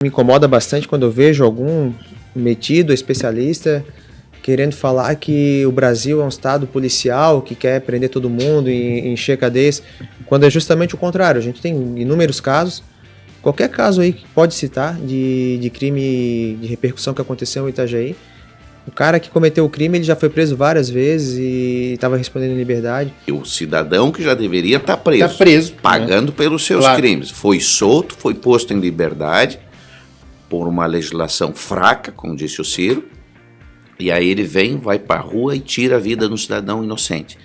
Me incomoda bastante quando eu vejo algum metido, especialista, querendo falar que o Brasil é um estado policial que quer prender todo mundo e encher cadeias, quando é justamente o contrário. A gente tem inúmeros casos, qualquer caso aí que pode citar de crime de repercussão que aconteceu em Itajaí. O cara que cometeu o crime, ele já foi preso várias vezes e estava respondendo em liberdade. O cidadão que já deveria estar preso, pagando pelos seus crimes. Foi solto, foi posto em liberdade por uma legislação fraca, como disse o Ciro, e aí ele vem, vai para a rua e tira a vida de um cidadão inocente.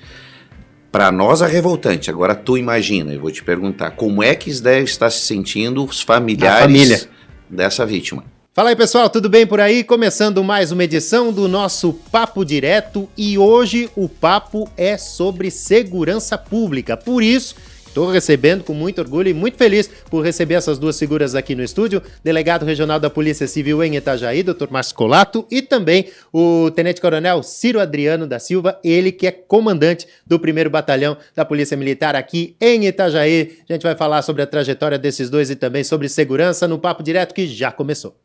Para nós é revoltante. Agora tu imagina, eu vou te perguntar, como é que deve estar se sentindo os familiares dessa vítima? Fala aí, pessoal, tudo bem por aí? Começando mais uma edição do nosso Papo Direto, e hoje o papo é sobre segurança pública. Por isso, estou recebendo com muito orgulho e muito feliz por receber essas duas figuras aqui no estúdio, delegado regional da Polícia Civil em Itajaí, Dr. Márcio Colato, e também o tenente-coronel Ciro Adriano da Silva, ele que é comandante do 1º Batalhão da Polícia Militar aqui em Itajaí. A gente vai falar sobre a trajetória desses dois e também sobre segurança no Papo Direto, que já começou.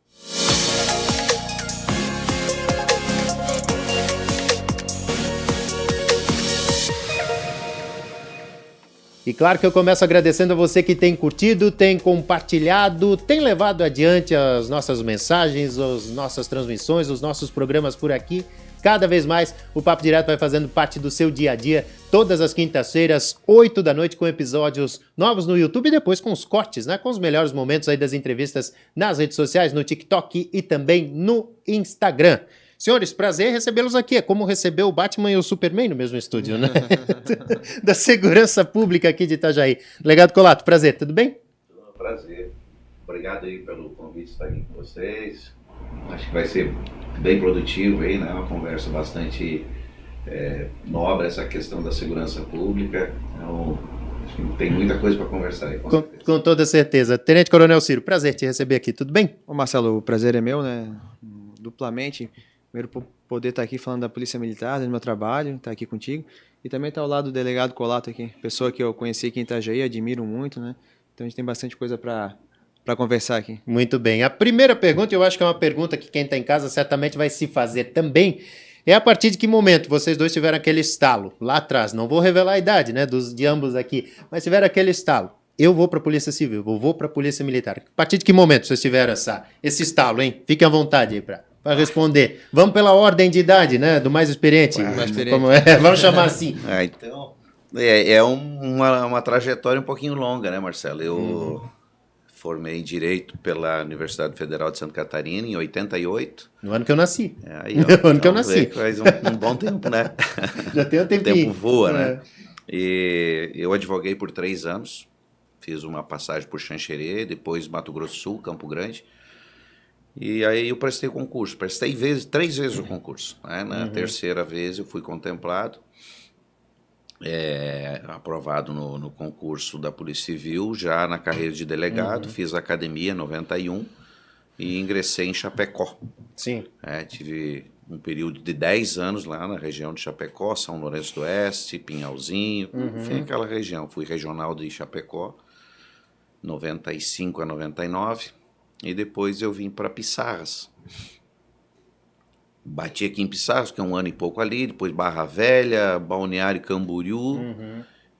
E claro que eu começo agradecendo a você que tem curtido, tem compartilhado, tem levado adiante as nossas mensagens, as nossas transmissões, os nossos programas por aqui. Cada vez mais o Papo Direto vai fazendo parte do seu dia a dia, todas as quintas-feiras, 8 da noite, com episódios novos no YouTube e depois com os cortes, né? Com os melhores momentos aí das entrevistas nas redes sociais, no TikTok e também no Instagram. Senhores, prazer recebê-los aqui. É como receber o Batman e o Superman no mesmo estúdio, né? Da segurança pública aqui de Itajaí. Delegado Colato, prazer, tudo bem? Prazer. Obrigado aí pelo convite de estar aqui com vocês. Acho que vai ser bem produtivo aí, né? Uma conversa bastante nobre, essa questão da segurança pública. Então, acho que tem muita coisa para conversar aí. Com toda certeza. Tenente Coronel Ciro, prazer te receber aqui, tudo bem? Ô Marcelo, o prazer é meu, né? Duplamente. Primeiro, por poder estar aqui falando da Polícia Militar, do meu trabalho, estar aqui contigo. E também estar ao lado do delegado Colato aqui, pessoa que eu conheci aqui em Itajaí, admiro muito, né? Então a gente tem bastante coisa para conversar aqui. Muito bem. A primeira pergunta, eu acho que é uma pergunta que quem está em casa certamente vai se fazer também, é a partir de que momento vocês dois tiveram aquele estalo lá atrás. Não vou revelar a idade, né, de ambos aqui, mas tiveram aquele estalo. Eu vou para a Polícia Civil, eu vou para a Polícia Militar. A partir de que momento vocês tiveram esse estalo, hein? Fiquem à vontade aí para responder. Vamos pela ordem de idade, né? Do mais experiente. Como é? Vamos chamar assim. Então, é uma trajetória um pouquinho longa, né, Marcelo? Eu formei em Direito pela Universidade Federal de Santa Catarina em 88. No ano que eu nasci. No ano que eu nasci. Faz um bom tempo, né? Já tem um tempinho. O tempo voa, né? E eu advoguei por 3 anos. Fiz uma passagem por Xanxerê, depois Mato Grosso do Sul, Campo Grande. E aí eu prestei o concurso, 3 vezes o concurso, né? Na terceira vez eu fui contemplado, aprovado no concurso da Polícia Civil, já na carreira de delegado, fiz a academia em 91 e ingressei em Chapecó. Sim. Tive um período de 10 anos lá na região de Chapecó, São Lourenço do Oeste, Pinhalzinho, enfim, aquela região. Fui regional de Chapecó, 95 a 99. E depois eu vim para Pissarras. Bati aqui em Pissarras, que é um ano e pouco ali, depois Barra Velha, Balneário Camboriú,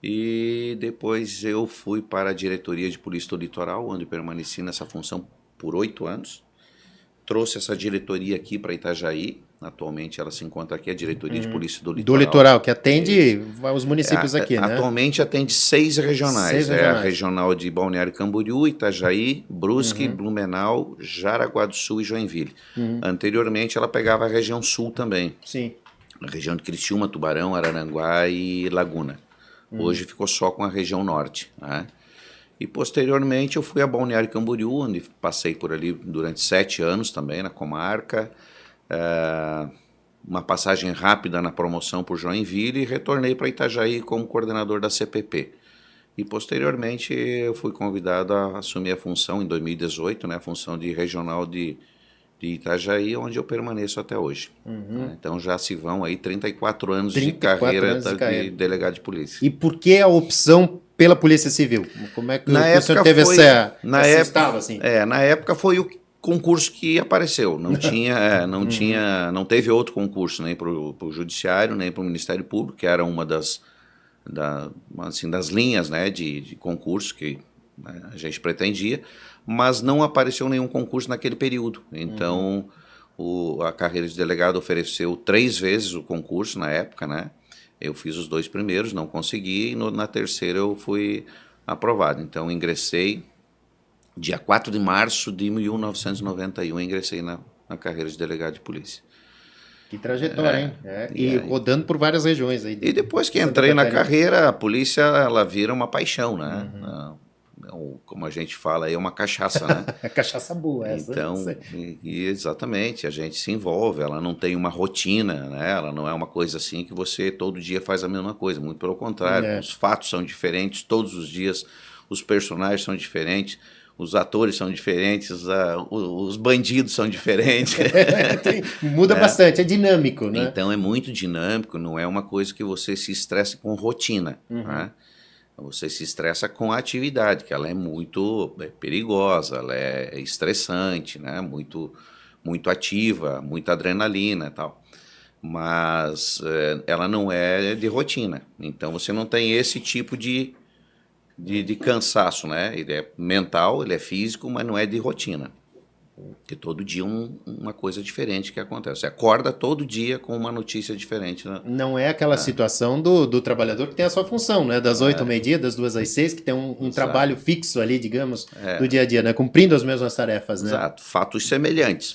e depois eu fui para a Diretoria de Polícia do Litoral, onde permaneci nessa função por 8 anos. Trouxe essa diretoria aqui para Itajaí. Atualmente ela se encontra aqui, a Diretoria de Polícia do Litoral. Do Litoral, que atende os municípios aqui, né? Atualmente atende 6 regionais. É a regional de Balneário Camboriú, Itajaí, Brusque, Blumenau, Jaraguá do Sul e Joinville. Anteriormente ela pegava a região sul também. Sim. A região de Criciúma, Tubarão, Araranguá e Laguna. Hoje ficou só com a região norte, né? E posteriormente eu fui a Balneário Camboriú, onde passei por ali durante 7 anos também, na comarca. Uma passagem rápida na promoção por Joinville e retornei para Itajaí como coordenador da CPP. E posteriormente eu fui convidado a assumir a função em 2018, né, a função de regional de Itajaí, onde eu permaneço até hoje. Então já se vão aí 34 anos de carreira de delegado de polícia. E por que a opção pela Polícia Civil? Como é que o senhor teve esse estalo, assim? Na época foi concurso que apareceu. Não tinha, não teve outro concurso, nem para o Judiciário, nem para o Ministério Público, que era uma das linhas, né, de concurso que, né, a gente pretendia, mas não apareceu nenhum concurso naquele período. Então, a carreira de delegado ofereceu 3 vezes o concurso na época, né? Eu fiz os 2 primeiros, não consegui, e na terceira eu fui aprovado. Então, ingressei dia 4 de março de 1991, ingressei na carreira de delegado de polícia. Que trajetória, hein? E rodando por várias regiões aí. E depois que entrei na carreira, a polícia, ela vira uma paixão, né? Como a gente fala aí, é uma cachaça, né? É cachaça boa essa. Então, exatamente, a gente se envolve, ela não tem uma rotina, né? Ela não é uma coisa assim que você todo dia faz a mesma coisa, muito pelo contrário, os fatos são diferentes, todos os dias os personagens são diferentes, os atores são diferentes, os bandidos são diferentes. Muda bastante, é dinâmico, né? Então é muito dinâmico, não é uma coisa que você se estresse com rotina, né? Você se estressa com a atividade, que ela é muito perigosa, ela é estressante, né? Muito ativa, muita adrenalina e tal. Mas ela não é de rotina. Então você não tem esse tipo de cansaço, né? Ele é mental, ele é físico, mas não é de rotina. Porque todo dia uma coisa diferente que acontece. Você acorda todo dia com uma notícia diferente. Né? Não é aquela situação do trabalhador que tem a sua função, né? Das 8 ao meio-dia, das 2 às 6, que tem um trabalho fixo ali, digamos, do dia a dia, né? Cumprindo as mesmas tarefas, né? Exato, fatos semelhantes.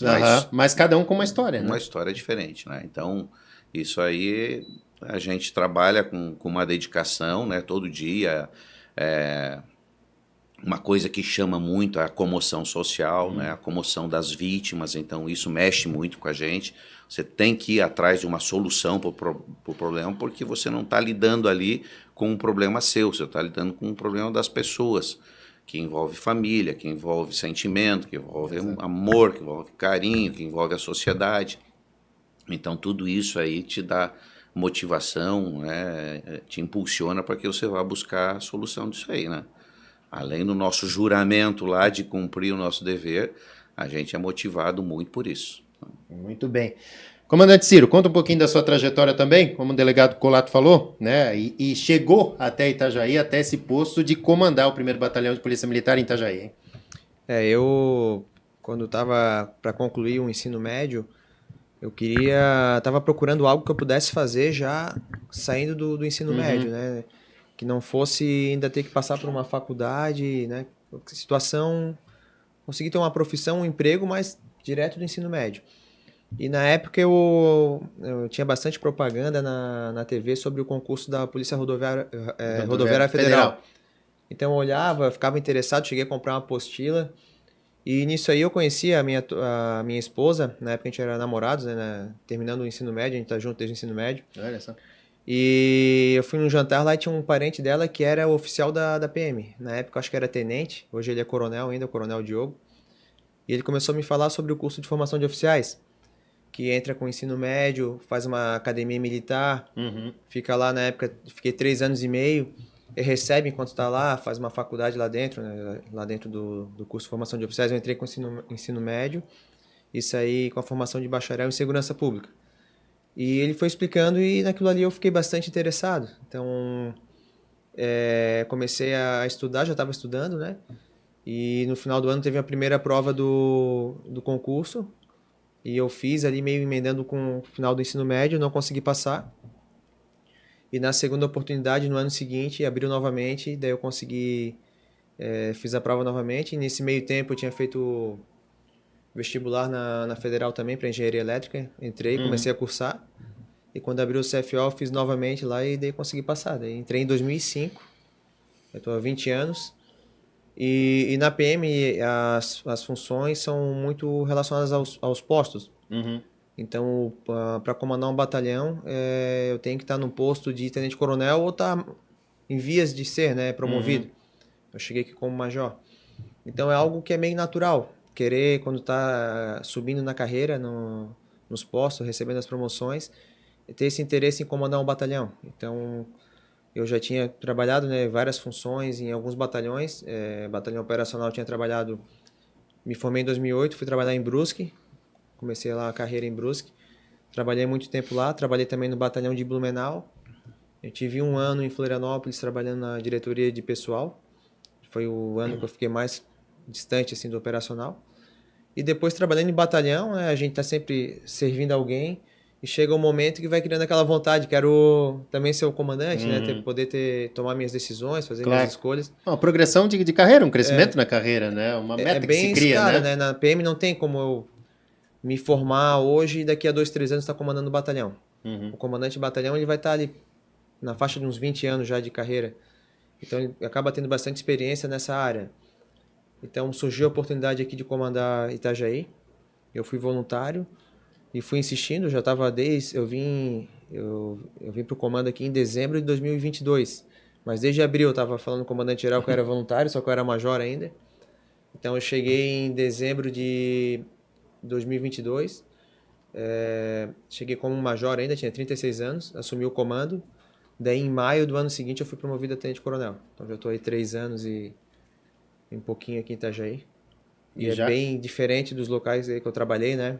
Mas cada um com uma história, né? Uma história diferente, né? Então, isso aí a gente trabalha com uma dedicação, né? Todo dia. Uma coisa que chama muito a comoção social, né? A comoção das vítimas, então isso mexe muito com a gente. Você tem que ir atrás de uma solução para o problema, porque você não está lidando ali com um problema seu, você está lidando com um problema das pessoas, que envolve família, que envolve sentimento, que envolve amor, que envolve carinho, que envolve a sociedade. Então tudo isso aí te dá motivação, né? Te impulsiona para que você vá buscar a solução disso aí, né? Além do nosso juramento lá de cumprir o nosso dever, a gente é motivado muito por isso. Muito bem. Comandante Ciro, conta um pouquinho da sua trajetória também, como o delegado Colato falou, né? E chegou até Itajaí, até esse posto de comandar o 1º Batalhão de Polícia Militar em Itajaí, hein? Eu, quando estava para concluir o ensino médio, estava procurando algo que eu pudesse fazer já saindo do ensino médio, né? Que não fosse ainda ter que passar por uma faculdade, né? Situação, consegui ter uma profissão, um emprego, mas direto do ensino médio. E na época eu tinha bastante propaganda na TV sobre o concurso da Polícia Rodoviária Federal. Então eu olhava, ficava interessado, cheguei a comprar uma apostila. E nisso aí eu conheci a minha esposa, na época a gente era namorados, né? Terminando o ensino médio, a gente tá junto desde o ensino médio. Olha só. E eu fui num jantar lá e tinha um parente dela que era oficial da PM. Na época eu acho que era tenente, hoje ele é coronel ainda, o Coronel Diogo. E ele começou a me falar sobre o curso de formação de oficiais, que entra com o ensino médio, faz uma academia militar, fica lá, na época fiquei 3 anos e meio, e recebe enquanto está lá, faz uma faculdade lá dentro, né, lá dentro do curso de formação de oficiais. Eu entrei com o ensino médio e saí com a formação de bacharel em segurança pública. E ele foi explicando e naquilo ali eu fiquei bastante interessado. Então, comecei a estudar, já estava estudando, né? E no final do ano teve a primeira prova do concurso. E eu fiz ali meio emendando com o final do ensino médio, não consegui passar. E na segunda oportunidade, no ano seguinte, abriu novamente, daí eu consegui, fiz a prova novamente. E nesse meio tempo eu tinha feito vestibular na Federal também, para Engenharia Elétrica. Entrei, comecei a cursar. E quando abriu o CFO, eu fiz novamente lá e daí consegui passar. Daí entrei em 2005, eu estou há 20 anos. E na PM as funções são muito relacionadas aos postos. Então, para comandar um batalhão, eu tenho que estar no posto de tenente-coronel ou estar em vias de ser, né, promovido. Eu cheguei aqui como major. Então, é algo que é meio natural. Querer, quando está subindo na carreira, nos postos, recebendo as promoções, ter esse interesse em comandar um batalhão. Então, eu já tinha trabalhado, né, várias funções em alguns batalhões. Batalhão operacional eu tinha trabalhado Me formei em 2008, fui trabalhar em Brusque, comecei lá a carreira em Brusque. Trabalhei muito tempo lá, trabalhei também no batalhão de Blumenau. Eu tive 1 ano em Florianópolis trabalhando na diretoria de pessoal. Foi o ano que eu fiquei mais distante assim, do operacional. E depois trabalhando em batalhão, né, a gente está sempre servindo alguém. E chega um momento que vai criando aquela vontade, quero também ser o comandante, né? Tomar minhas decisões, fazer minhas escolhas. Uma progressão de carreira, um crescimento na carreira, né? Uma meta que se cria, cara, né? Na PM não tem como eu me formar hoje e daqui a 2, 3 anos estar comandando o batalhão. O comandante de batalhão ele vai estar ali na faixa de uns 20 anos já de carreira. Então ele acaba tendo bastante experiência nessa área. Então surgiu a oportunidade aqui de comandar Itajaí. Eu fui voluntário. E fui insistindo, já estava eu vim para o comando aqui em dezembro de 2022. Mas desde abril eu estava falando com o comandante geral que eu era voluntário, só que eu era major ainda. Então eu cheguei em dezembro de 2022. Cheguei como major ainda, tinha 36 anos, assumi o comando. Daí em maio do ano seguinte eu fui promovido a tenente-coronel. Então já estou aí 3 anos e um pouquinho aqui em Itajaí. E é bem diferente dos locais aí que eu trabalhei, né?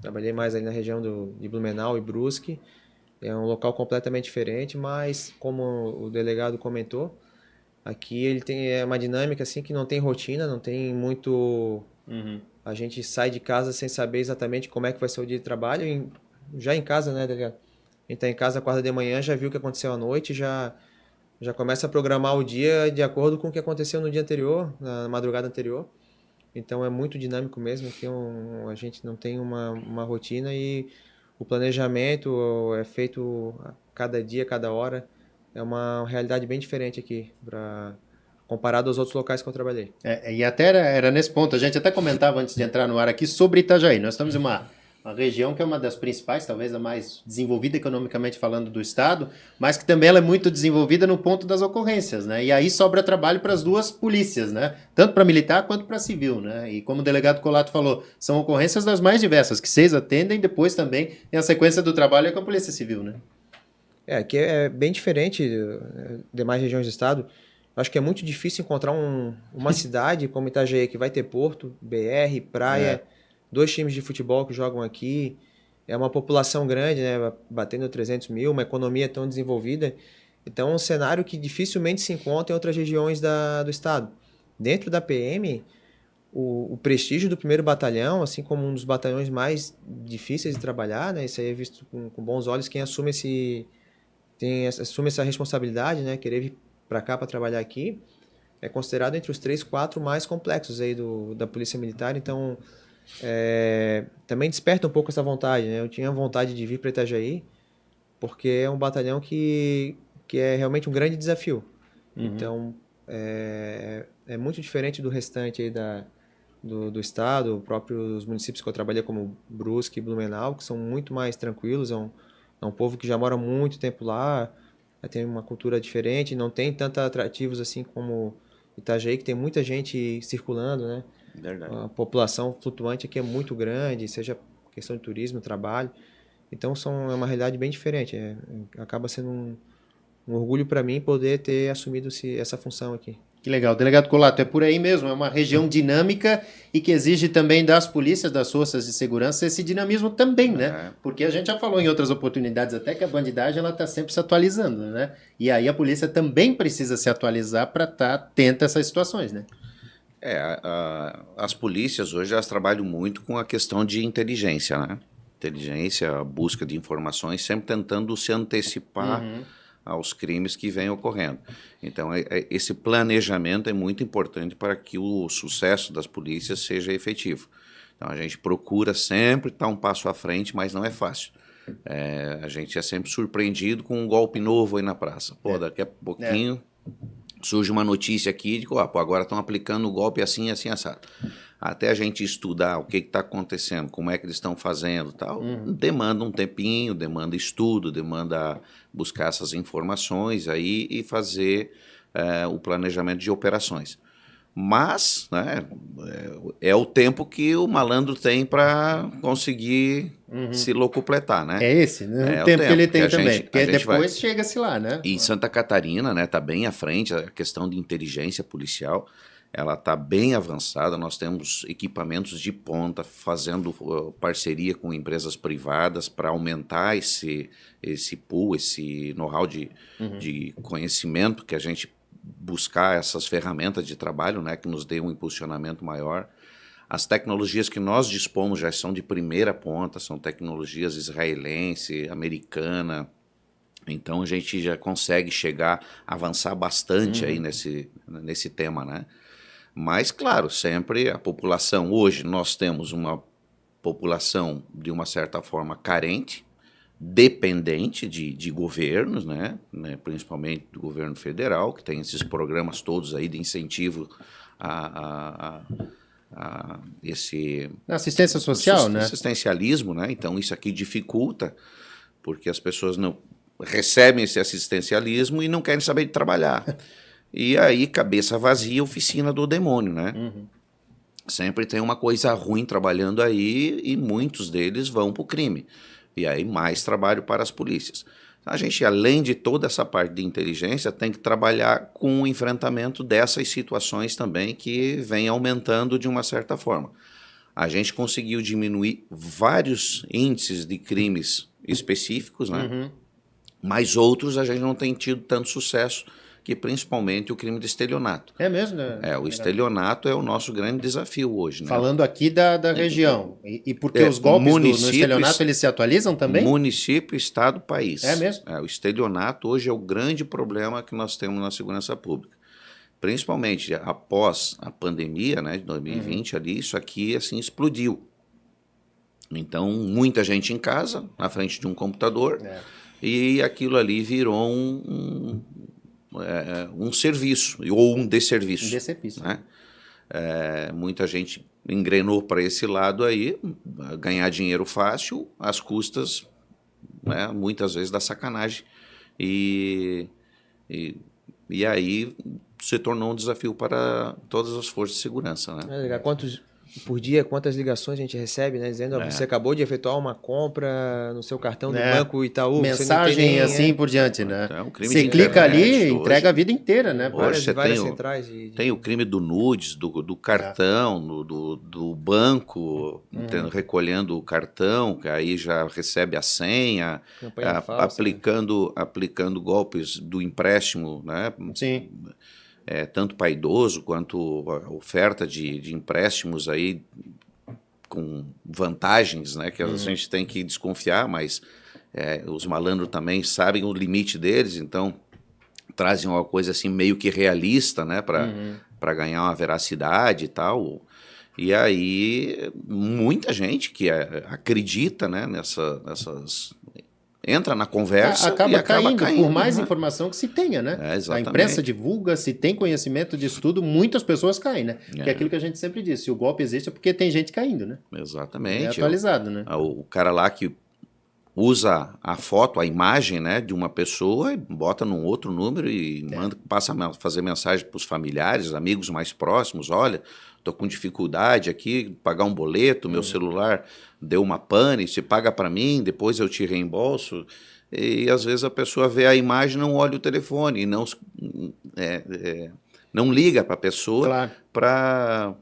Trabalhei mais ali na região de Blumenau e Brusque. É um local completamente diferente, mas como o delegado comentou, aqui ele tem uma dinâmica assim que não tem rotina, não tem muito... A gente sai de casa sem saber exatamente como é que vai ser o dia de trabalho. Já em casa, né, delegado? A gente tá em casa, acorda de manhã, já viu o que aconteceu à noite, já começa a programar o dia de acordo com o que aconteceu no dia anterior, na madrugada anterior. Então é muito dinâmico mesmo, aqui a gente não tem uma rotina e o planejamento é feito a cada dia, a cada hora. É uma realidade bem diferente aqui, comparado aos outros locais que eu trabalhei. E até era nesse ponto, a gente até comentava antes de entrar no ar aqui sobre Itajaí. Nós estamos em uma região que é uma das principais, talvez a mais desenvolvida economicamente falando do estado, mas que também ela é muito desenvolvida no ponto das ocorrências, né? E aí sobra trabalho para as duas polícias, né? Tanto para militar quanto para civil, né? E como o delegado Colato falou, são ocorrências das mais diversas, que vocês atendem, depois também tem a sequência do trabalho com a polícia civil, né? Aqui é bem diferente demais regiões do estado. Acho que é muito difícil encontrar uma cidade como Itajaí, que vai ter porto, BR, praia... 2 times de futebol que jogam aqui, é uma população grande, né, batendo 300 mil, uma economia tão desenvolvida. Então é um cenário que dificilmente se encontra em outras regiões do estado. Dentro da PM, o prestígio do 1º Batalhão, assim como um dos batalhões mais difíceis de trabalhar, né, isso aí é visto com bons olhos, quem assume essa responsabilidade, né, querer vir para cá para trabalhar aqui, é considerado entre os 3, 4 mais complexos aí da Polícia Militar. Então também desperta um pouco essa vontade, né? Eu tinha vontade de vir para Itajaí porque é um batalhão que é realmente um grande desafio. Então é muito diferente do restante aí do estado, próprios municípios que eu trabalhei como Brusque e Blumenau, que são muito mais tranquilos, é um povo que já mora muito tempo lá, tem uma cultura diferente, não tem tantos atrativos assim como Itajaí, que tem muita gente circulando, né? Verdade. A população flutuante aqui é muito grande, seja questão de turismo, trabalho. Então é uma realidade bem diferente. Acaba sendo um orgulho para mim poder ter assumido essa função aqui. Que legal. Delegado Colato, é por aí mesmo, é uma região dinâmica e que exige também das polícias, das forças de segurança, esse dinamismo também, né? Porque a gente já falou em outras oportunidades até que a bandidagem ela está sempre se atualizando, né? E aí a polícia também precisa se atualizar para estar atenta a essas situações, né? As polícias hoje elas trabalham muito com a questão de inteligência, né? Inteligência, busca de informações, sempre tentando se antecipar aos crimes que vêm ocorrendo. Então, esse planejamento é muito importante para que o sucesso das polícias seja efetivo. Então, a gente procura sempre estar um passo à frente, mas não é fácil. A gente é sempre surpreendido com um golpe novo aí na praça. Daqui a pouquinho surge uma notícia aqui de que agora estão aplicando o golpe assim, assim, assado. Até a gente estudar o que está acontecendo, como é que eles estão fazendo, tal, demanda um tempinho, demanda estudo, demanda buscar essas informações aí e fazer o planejamento de operações. Mas, né, é o tempo que o malandro tem para conseguir se locupletar, né? É esse, né? O tempo que ele tem também, porque depois chega-se lá, né? E Santa Catarina, né, tá bem à frente a questão de inteligência policial. ela está bem avançada, nós temos equipamentos de ponta, fazendo parceria com empresas privadas para aumentar esse pool, esse know-how de conhecimento, que a gente buscar essas ferramentas de trabalho, né, que nos dê um impulsionamento maior. As tecnologias que nós dispomos já são de primeira ponta, são tecnologias israelense, americana. Então a gente já consegue avançar bastante aí nesse tema, né? Mas, claro, sempre a população, hoje nós temos uma população de uma certa forma carente, dependente de governos, né? Principalmente do governo federal, que tem esses programas todos aí de incentivo a esse... Assistência social, né? Assistencialismo, né? Então isso aqui dificulta, porque as pessoas não recebem esse assistencialismo e não querem saber de trabalhar. E aí, cabeça vazia, oficina do demônio, né? Sempre tem uma coisa ruim trabalhando aí e muitos deles vão para o crime. E aí, mais trabalho para as polícias. A gente, além de toda essa parte de inteligência, tem que trabalhar com o enfrentamento dessas situações também que vem aumentando de uma certa forma. A gente conseguiu diminuir vários índices de crimes específicos, né? Mas outros a gente não tem tido tanto sucesso, que principalmente o crime de estelionato. É mesmo, né? O estelionato é o nosso grande desafio hoje, né? Falando aqui da região. E porque os golpes no estelionato, eles se atualizam também? Município, estado, país. É mesmo? O estelionato hoje é o grande problema que nós temos na segurança pública. Principalmente após a pandemia, né, de 2020, ali, isso aqui assim explodiu. Então, muita gente em casa, na frente de um computador, e aquilo ali virou um serviço, ou um desserviço. Um desserviço. Né? Muita gente engrenou para esse lado aí, ganhar dinheiro fácil, às custas, né, muitas vezes, da sacanagem. E aí se tornou um desafio para todas as forças de segurança. Né? Por dia, quantas ligações a gente recebe, né? Dizendo, você acabou de efetuar uma compra no seu cartão do Banco Itaú. Mensagem assim por diante, né? Você clica ali, entrega a vida inteira, né? Hoje você várias centrais tem o crime do nudes, do cartão, do banco, recolhendo o cartão, que aí já recebe a senha, aplicando golpes do empréstimo, né? Sim. Tanto para idoso quanto a oferta de empréstimos aí com vantagens, né, que a gente tem que desconfiar, mas os malandros também sabem o limite deles, então trazem uma coisa assim meio que realista, né, para ganhar uma veracidade e tal. E aí muita gente que acredita, né, nessas entra na conversa acaba e acaba caindo por mais informação que se tenha, né? A imprensa divulga, se tem conhecimento disso tudo, muitas pessoas caem, né? Que é aquilo que a gente sempre diz, se o golpe existe é porque tem gente caindo, né? Exatamente. É atualizado, né? O cara lá que usa a foto, a imagem, né, de uma pessoa e bota num outro número e passa a fazer mensagem para os familiares, amigos mais próximos, olha, estou com dificuldade aqui, pagar um boleto, meu celular deu uma pane, você paga para mim, depois eu te reembolso. E às vezes a pessoa vê a imagem, não olha o telefone, não liga para a pessoa para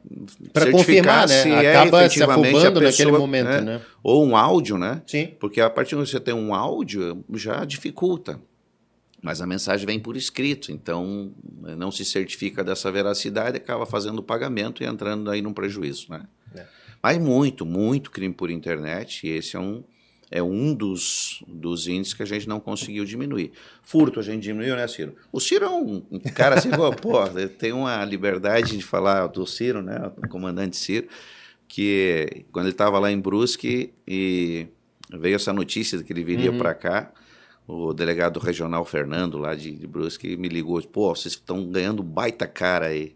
confirmar, né? se acaba efetivamente se afobando a pessoa, naquele momento, né? Ou um áudio, né? Sim. Porque a partir do que você tem um áudio, já dificulta. Mas a mensagem vem por escrito, então não se certifica dessa veracidade, acaba fazendo o pagamento e entrando aí num prejuízo, né? Mas muito crime por internet, e esse é um dos índices que a gente não conseguiu diminuir. Furto a gente diminuiu, né, Ciro? O Ciro é um cara assim, tem uma liberdade de falar do Ciro, né, o comandante Ciro, que quando ele estava lá em Brusque e veio essa notícia de que ele viria para cá, o delegado regional Fernando, lá de Brusque, me ligou, vocês estão ganhando baita cara aí,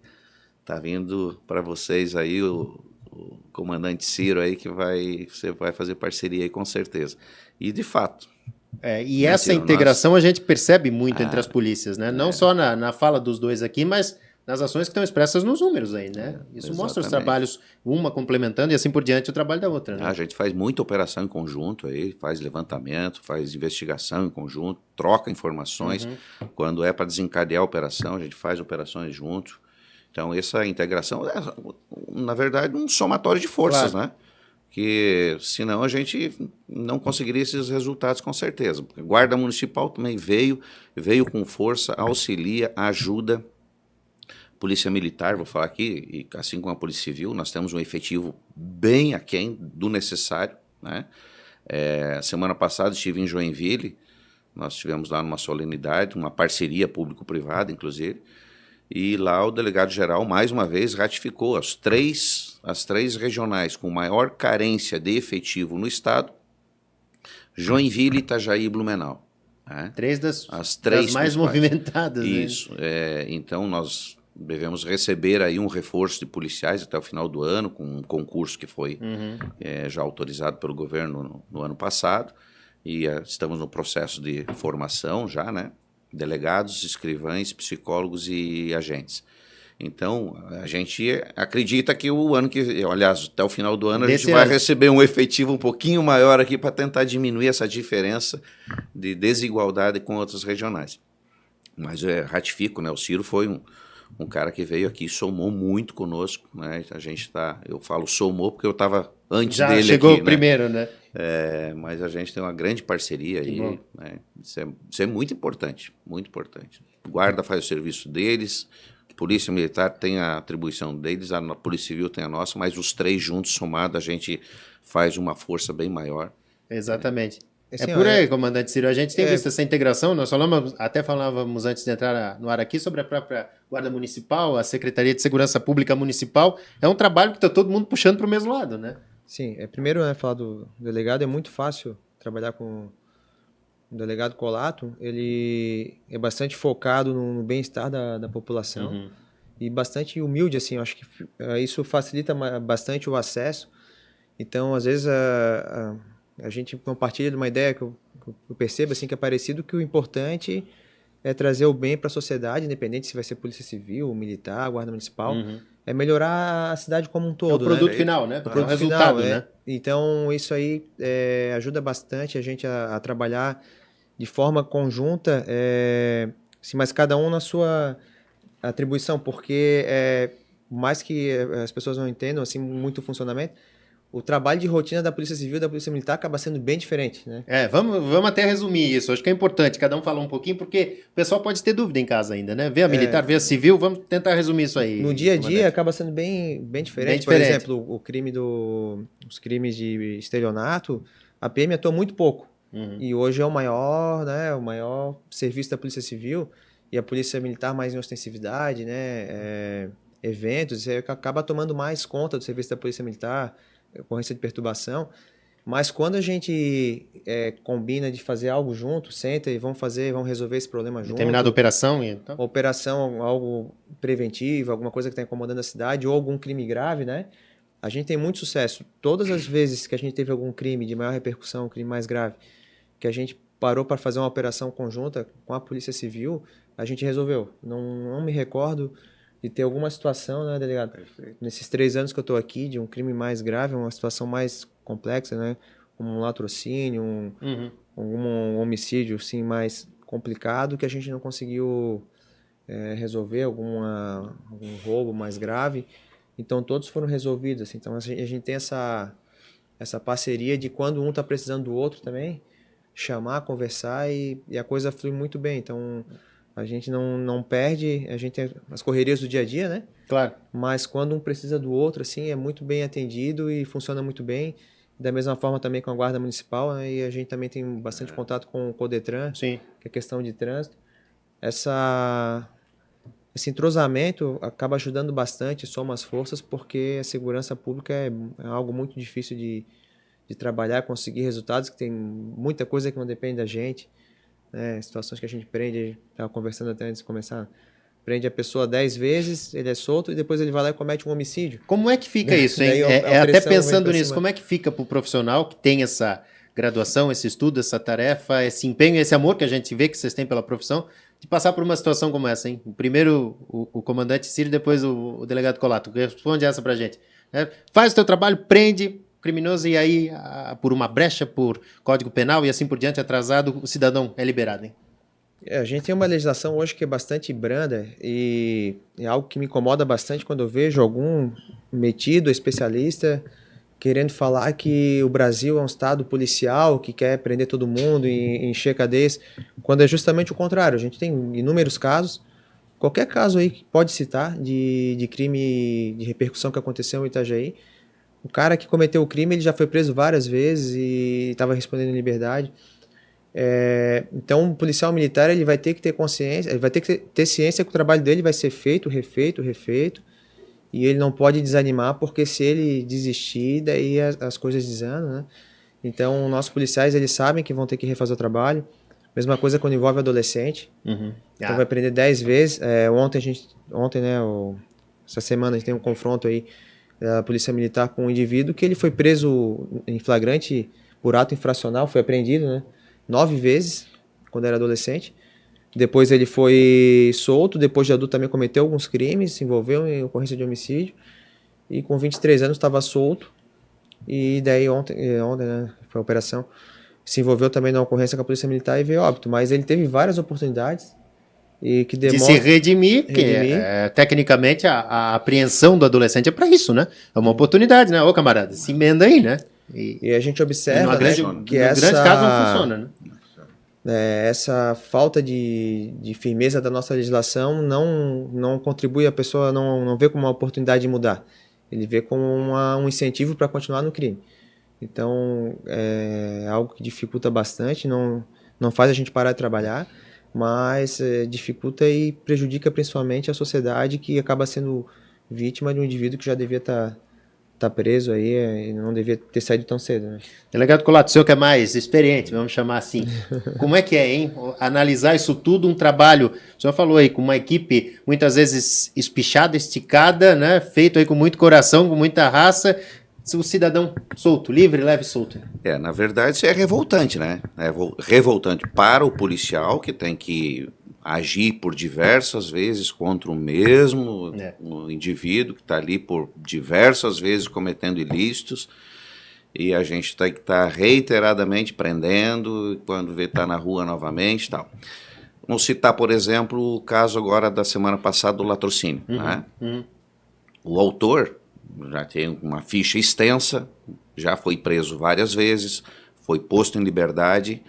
tá vindo para vocês aí o comandante Ciro aí que você vai fazer parceria aí com certeza. E de fato. E essa Ciro, integração a gente percebe muito entre as polícias, né? Não só na fala dos dois aqui, mas nas ações que estão expressas nos números aí, né? Isso exatamente. Mostra os trabalhos, uma complementando e assim por diante o trabalho da outra, né? A gente faz muita operação em conjunto aí, faz levantamento, faz investigação em conjunto, troca informações. Quando é para desencadear a operação, a gente faz operações junto. Então, essa integração é, na verdade, um somatório de forças, né? Que senão a gente não conseguiria esses resultados com certeza. A Guarda Municipal também veio com força, auxilia, ajuda. Polícia Militar, vou falar aqui, e assim como a Polícia Civil, nós temos um efetivo bem aquém do necessário, né? Semana passada estive em Joinville, nós estivemos lá numa solenidade, uma parceria público-privada, inclusive, e lá o delegado-geral, mais uma vez, ratificou as três regionais com maior carência de efetivo no Estado: Joinville, Itajaí e Blumenau. Né? Das mais movimentadas. Isso. Então, nós devemos receber aí um reforço de policiais até o final do ano, com um concurso que foi já autorizado pelo governo no ano passado, e estamos no processo de formação já, né? Delegados, escrivães, psicólogos e agentes. Então, a gente acredita que o ano que, aliás, até o final do ano, a gente vai receber um efetivo um pouquinho maior aqui para tentar diminuir essa diferença de desigualdade com outras regionais. Mas ratifico, né? O Ciro foi um cara que veio aqui e somou muito conosco, né? A gente eu falo somou porque eu estava antes dele aqui. Já chegou primeiro, né? Mas a gente tem uma grande parceria aí, né? Isso é muito importante, muito importante. Guarda faz o serviço deles, Polícia Militar tem a atribuição deles, a Polícia Civil tem a nossa, mas os três juntos, somados, a gente faz uma força bem maior. Exatamente. Por aí, comandante Ciro, a gente tem visto essa integração, nós até falávamos antes de entrar no ar aqui sobre a própria Guarda Municipal, a Secretaria de Segurança Pública Municipal, é um trabalho que está todo mundo puxando para o mesmo lado, né? Sim, primeiro, né, falar do delegado, é muito fácil trabalhar com o delegado Colato, ele é bastante focado no bem-estar da população e bastante humilde, assim, eu acho que isso facilita bastante o acesso. Então, às vezes, a gente compartilha de uma ideia que eu percebo assim, que é parecido, que o importante é trazer o bem para a sociedade, independente se vai ser Polícia Civil, Militar, Guarda Municipal, é melhorar a cidade como um todo. É o produto final, né? O resultado, né? Então, isso aí ajuda bastante a gente a trabalhar de forma conjunta, assim, mas cada um na sua atribuição, porque mais que as pessoas não entendam assim, muito o funcionamento, o trabalho de rotina da Polícia Civil e da Polícia Militar acaba sendo bem diferente, né? Vamos até resumir isso. Acho que é importante cada um falar um pouquinho, porque o pessoal pode ter dúvida em casa ainda, né? Vê a militar, vê a civil, vamos tentar resumir isso aí. No dia a dia acaba sendo bem diferente. Por exemplo, os crimes de estelionato, a PM atua muito pouco. E hoje é o maior serviço da Polícia Civil, e a Polícia Militar mais em ostensividade, né? Eventos, isso acaba tomando mais conta do serviço da Polícia Militar, ocorrência de perturbação, mas quando a gente combina de fazer algo junto, senta e vamos resolver esse problema junto. Determinada operação? Então. Operação, algo preventivo, alguma coisa que está incomodando a cidade, ou algum crime grave, né? A gente tem muito sucesso. Todas as vezes que a gente teve algum crime de maior repercussão, um crime mais grave, que a gente parou para fazer uma operação conjunta com a Polícia Civil, a gente resolveu. Não me recordo de ter alguma situação, né, delegado? Perfeito. Nesses 3 anos que eu estou aqui, de um crime mais grave, uma situação mais complexa, né? Como um latrocínio, algum homicídio, assim, mais complicado, que a gente não conseguiu resolver, algum roubo mais grave. Então, todos foram resolvidos, assim. Então, a gente tem essa parceria de quando um está precisando do outro também, chamar, conversar e a coisa flui muito bem. Então, a gente não perde, a gente tem as correrias do dia a dia, né? Claro. Mas quando um precisa do outro, assim, é muito bem atendido e funciona muito bem. Da mesma forma também com a Guarda Municipal, né? E a gente também tem bastante contato com o Codetran, sim, que é questão de trânsito. Esse entrosamento acaba ajudando bastante, soma as forças, porque a segurança pública é algo muito difícil de trabalhar, conseguir resultados, que tem muita coisa que não depende da gente. Situações que a gente prende, estava conversando até antes de começar, prende a pessoa 10 vezes, ele é solto e depois ele vai lá e comete um homicídio. Como é que fica isso, hein? Até pensando nisso, como é que fica para o profissional que tem essa graduação, esse estudo, essa tarefa, esse empenho, esse amor que a gente vê que vocês têm pela profissão, de passar por uma situação como essa, hein? Primeiro o comandante Ciro, depois o delegado Colato. Responde essa pra gente. Faz o teu trabalho, prende criminoso e aí, por uma brecha, por Código Penal e assim por diante, atrasado, o cidadão é liberado, hein? A gente tem uma legislação hoje que é bastante branda e é algo que me incomoda bastante quando eu vejo algum metido, especialista, querendo falar que o Brasil é um estado policial que quer prender todo mundo e encher cadeias, quando é justamente o contrário. A gente tem inúmeros casos, qualquer caso aí que pode citar de crime de repercussão que aconteceu em Itajaí. O cara que cometeu o crime ele já foi preso várias vezes e estava respondendo em liberdade. Então, o policial militar ele vai ter que ter consciência, ele vai ter que ter ciência que o trabalho dele vai ser feito, refeito, e ele não pode desanimar, porque se ele desistir, daí as coisas desandam, né? Então, nossos policiais eles sabem que vão ter que refazer o trabalho. Mesma coisa quando envolve adolescente. Então, vai prender 10 vezes. Ontem, né, essa semana a gente tem um confronto aí da Polícia Militar com um indivíduo que ele foi preso em flagrante por ato infracional, foi apreendido, né? 9 vezes, quando era adolescente. Depois ele foi solto, depois de adulto também cometeu alguns crimes, se envolveu em ocorrência de homicídio. E com 23 anos estava solto. E daí ontem, né, foi a operação, se envolveu também na ocorrência com a Polícia Militar e veio óbito. Mas ele teve várias oportunidades e que de se redimir, porque tecnicamente a apreensão do adolescente é para isso, né? É uma oportunidade, né? Ô camarada, se emenda aí, né? E a gente observa que no grande caso não funciona, né? Essa falta de firmeza da nossa legislação não contribui, a pessoa não vê como uma oportunidade de mudar. Ele vê como um incentivo para continuar no crime. Então, é algo que dificulta bastante, não faz a gente parar de trabalhar, mas dificulta e prejudica principalmente a sociedade, que acaba sendo vítima de um indivíduo que já devia estar preso aí e não devia ter saído tão cedo, né? Delegado Colato, o senhor que é mais experiente, vamos chamar assim, como é que é, hein? Analisar isso tudo, um trabalho, o senhor falou aí, com uma equipe muitas vezes espichada, esticada, né? Feito aí com muito coração, com muita raça, o cidadão solto, livre, leve e solto. Na verdade isso é revoltante, né? É revoltante para o policial, que tem que agir por diversas vezes contra o mesmo um indivíduo que está ali por diversas vezes cometendo ilícitos, e a gente tem que estar reiteradamente prendendo, quando vê está na rua novamente e tal. Vamos citar, por exemplo, o caso agora da semana passada do latrocínio. Né? O autor já tem uma ficha extensa, já foi preso várias vezes, foi posto em liberdade,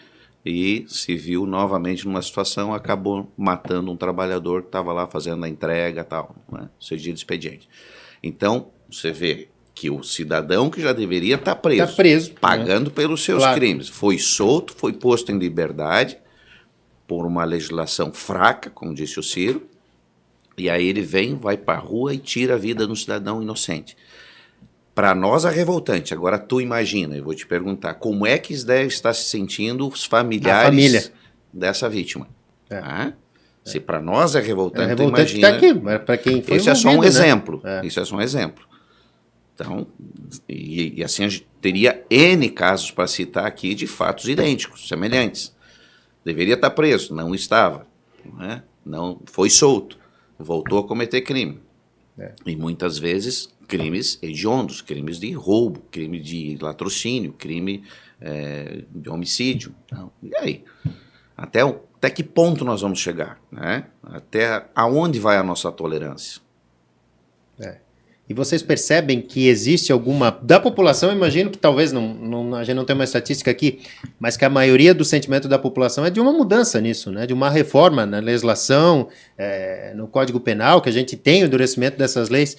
e se viu novamente numa situação, acabou matando um trabalhador que estava lá fazendo a entrega e tal, né? Cedido de expediente. Então, você vê que o cidadão que já deveria estar preso, pagando pelos seus crimes, foi solto, foi posto em liberdade por uma legislação fraca, como disse o Ciro, e aí ele vai para a rua e tira a vida de um cidadão inocente. Para nós é revoltante. Agora tu imagina, eu vou te perguntar, como é que deve estar se sentindo os familiares dessa vítima? Se para nós é revoltante, tu imagina. Tá aqui, mas para quem foi isso é só um exemplo. Isso é só um exemplo. Então, e assim a gente teria N casos para citar aqui de fatos idênticos, semelhantes. Deveria estar preso, não estava. Não foi solto, voltou a cometer crime. E muitas vezes crimes hediondos, crimes de roubo, crime de latrocínio, crime de homicídio. Então, e aí? Até que ponto nós vamos chegar? Né? Até aonde vai a nossa tolerância? E vocês percebem que existe alguma... Da população, eu imagino que talvez, a gente não tem uma estatística aqui, mas que a maioria do sentimento da população é de uma mudança nisso, né? De uma reforma na legislação, no Código Penal, que a gente tem o endurecimento dessas leis.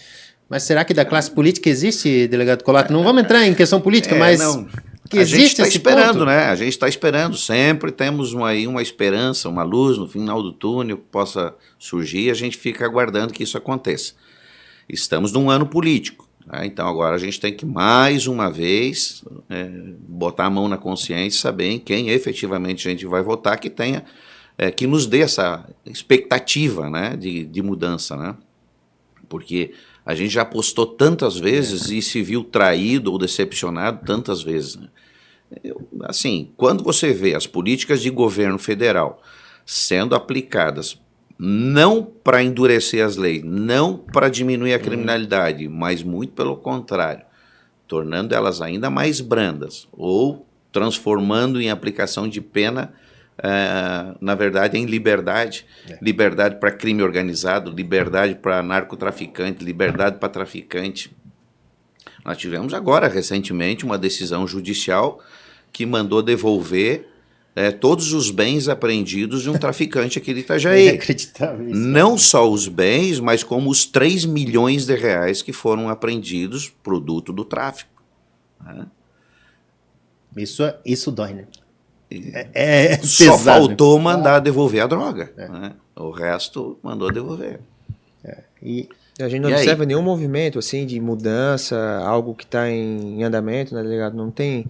Mas será que da classe política existe, delegado Colato? Não vamos entrar em questão política, mas... Não. Que existe, a gente está esperando, ponto. Né? A gente está esperando, sempre temos uma esperança, uma luz no final do túnel que possa surgir, e a gente fica aguardando que isso aconteça. Estamos num ano político, né? Então agora a gente tem que mais uma vez botar a mão na consciência, saber em quem efetivamente a gente vai votar, que tenha, que nos dê essa expectativa, né, de mudança, né? Porque a gente já apostou tantas vezes e se viu traído ou decepcionado tantas vezes, né? Assim, quando você vê as políticas de governo federal sendo aplicadas não para endurecer as leis, não para diminuir a criminalidade, mas muito pelo contrário, tornando elas ainda mais brandas ou transformando em aplicação de pena na verdade, em liberdade. Liberdade para crime organizado, liberdade para narcotraficante, liberdade para traficante. Nós tivemos agora, recentemente, uma decisão judicial que mandou devolver todos os bens apreendidos de um traficante aqui de Itajaí. Inacreditável isso. Não só os bens, mas como os 3 milhões de reais que foram apreendidos produto do tráfico. Né? Isso dói, né? Só pesado. faltou mandar devolver a droga. Né? O resto mandou devolver. E a gente não observa nenhum movimento assim de mudança, algo que está em andamento, né, delegado? Não tem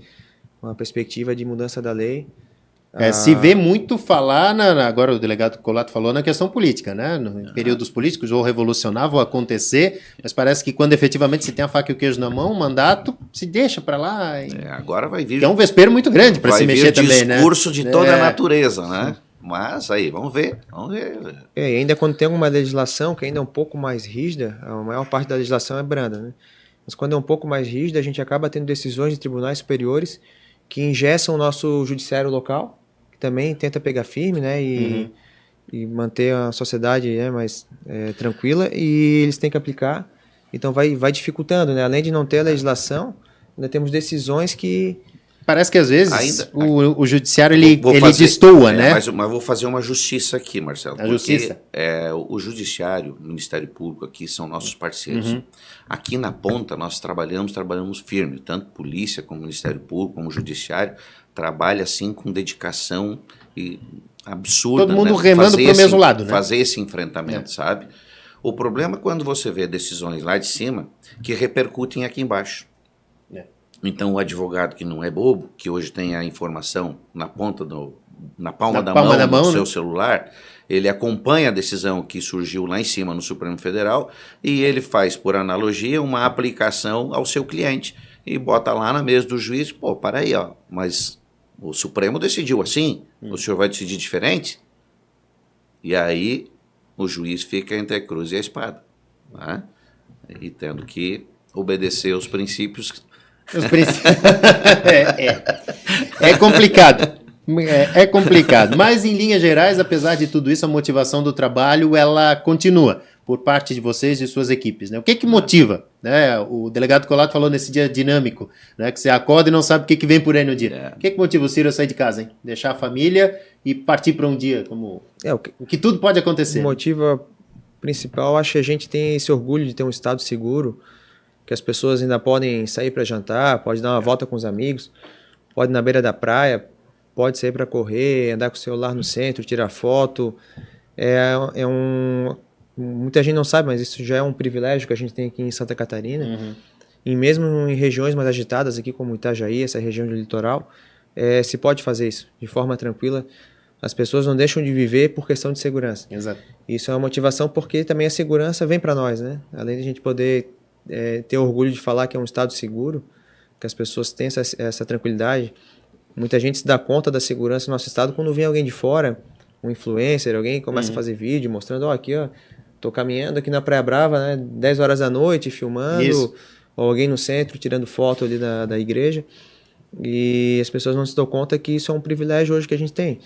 uma perspectiva de mudança da lei. Se vê muito falar, agora o delegado Colato falou, na questão política, né? Em períodos políticos, ou revolucionar, ou acontecer, mas parece que quando efetivamente se tem a faca e o queijo na mão, o mandato se deixa para lá. Agora vai vir... Que é um vespeiro muito grande para se mexer também, né? Discurso de toda a natureza, né? Mas aí, vamos ver. E ainda quando tem alguma legislação que ainda é um pouco mais rígida, a maior parte da legislação é branda, né? Mas quando é um pouco mais rígida, a gente acaba tendo decisões de tribunais superiores que engessam o nosso judiciário local, que também tenta pegar firme, né, e manter a sociedade, né, mais tranquila, e eles têm que aplicar, então vai dificultando, né, além de não ter a legislação, ainda temos decisões que... Parece que às vezes o judiciário ele destoa, né? Mas vou fazer uma justiça aqui, Marcelo. Justiça? O judiciário, o Ministério Público aqui são nossos parceiros. Aqui na ponta nós trabalhamos firme, tanto polícia como Ministério Público, como judiciário, trabalha assim com dedicação absurda. Todo mundo remando para o mesmo lado, né? Fazer esse enfrentamento, sabe? O problema é quando você vê decisões lá de cima que repercutem aqui embaixo. Então o advogado que não é bobo, que hoje tem a informação na palma da mão do seu celular, ele acompanha a decisão que surgiu lá em cima no Supremo Federal e ele faz, por analogia, uma aplicação ao seu cliente e bota lá na mesa do juiz, para aí, mas o Supremo decidiu assim, o senhor vai decidir diferente? E aí o juiz fica entre a cruz e a espada, né? E tendo que obedecer aos princípios... É complicado. É complicado. Mas, em linhas gerais, apesar de tudo isso, a motivação do trabalho, ela continua por parte de vocês e suas equipes, né? O que motiva? Né? O delegado Colato falou nesse dia dinâmico, né? Que você acorda e não sabe o que vem por aí no dia. O que motiva o Ciro a sair de casa, hein? Deixar a família e partir para um dia como... o que tudo pode acontecer. O motivo principal, acho que a gente tem esse orgulho de ter um estado seguro, que as pessoas ainda podem sair para jantar, pode dar uma volta com os amigos, pode ir na beira da praia, pode sair para correr, andar com o celular no centro, tirar foto. Muita gente não sabe, mas isso já é um privilégio que a gente tem aqui em Santa Catarina. E mesmo em regiões mais agitadas aqui como Itajaí, essa região do litoral, se pode fazer isso de forma tranquila. As pessoas não deixam de viver por questão de segurança. Exato. Isso é uma motivação porque também a segurança vem para nós, né? Além de a gente poder ter orgulho de falar que é um estado seguro, que as pessoas têm essa tranquilidade. Muita gente se dá conta da segurança no nosso estado quando vem alguém de fora, um influencer, alguém começa a fazer vídeo mostrando, aqui, tô caminhando aqui na Praia Brava, né, 10 horas da noite, filmando, ou alguém no centro tirando foto ali da igreja, e as pessoas não se dão conta que isso é um privilégio hoje que a gente tem.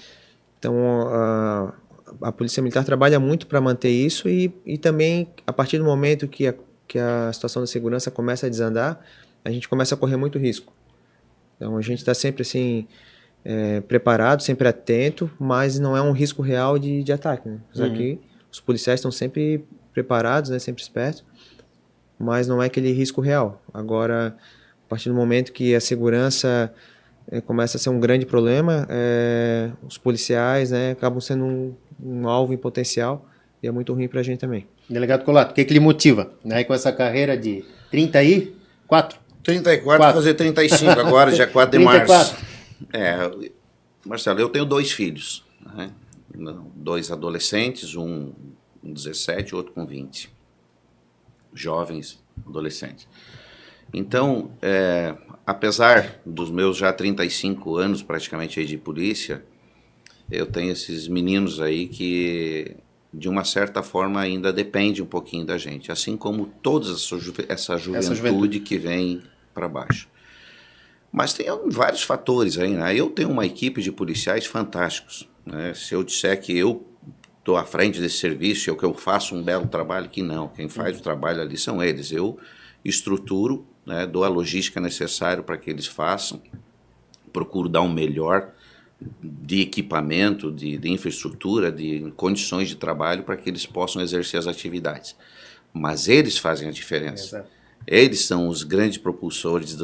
Então, a Polícia Militar trabalha muito para manter isso e também, a partir do momento que a situação da segurança começa a desandar, a gente começa a correr muito risco. Então a gente está sempre assim, preparado, sempre atento, mas não é um risco real de ataque. Né? Aqui, os policiais estão sempre preparados, né? Sempre espertos, mas não é aquele risco real. Agora, a partir do momento que a segurança começa a ser um grande problema, os policiais, né, acabam sendo um alvo em potencial e é muito ruim para a gente também. Delegado Colato, o que lhe motiva, né, com essa carreira de 34? 34, vou fazer 35 agora, dia 4 de março. Marcelo, eu tenho 2 filhos, né? 2 adolescentes, um com 17 e outro com 20. Jovens adolescentes. Então, apesar dos meus já 35 anos praticamente aí de polícia, eu tenho esses meninos aí que, de uma certa forma, ainda depende um pouquinho da gente, assim como toda essa juventude que vem para baixo. Mas tem vários fatores aí, né? Eu tenho uma equipe de policiais fantásticos, né? Se eu disser que eu estou à frente desse serviço, ou que eu faço um belo trabalho, que não. Quem faz o trabalho ali são eles. Eu estruturo, né, dou a logística necessária para que eles façam, procuro dar um melhor de equipamento, de infraestrutura, de condições de trabalho para que eles possam exercer as atividades. Mas eles fazem a diferença. Exato. Eles são os grandes propulsores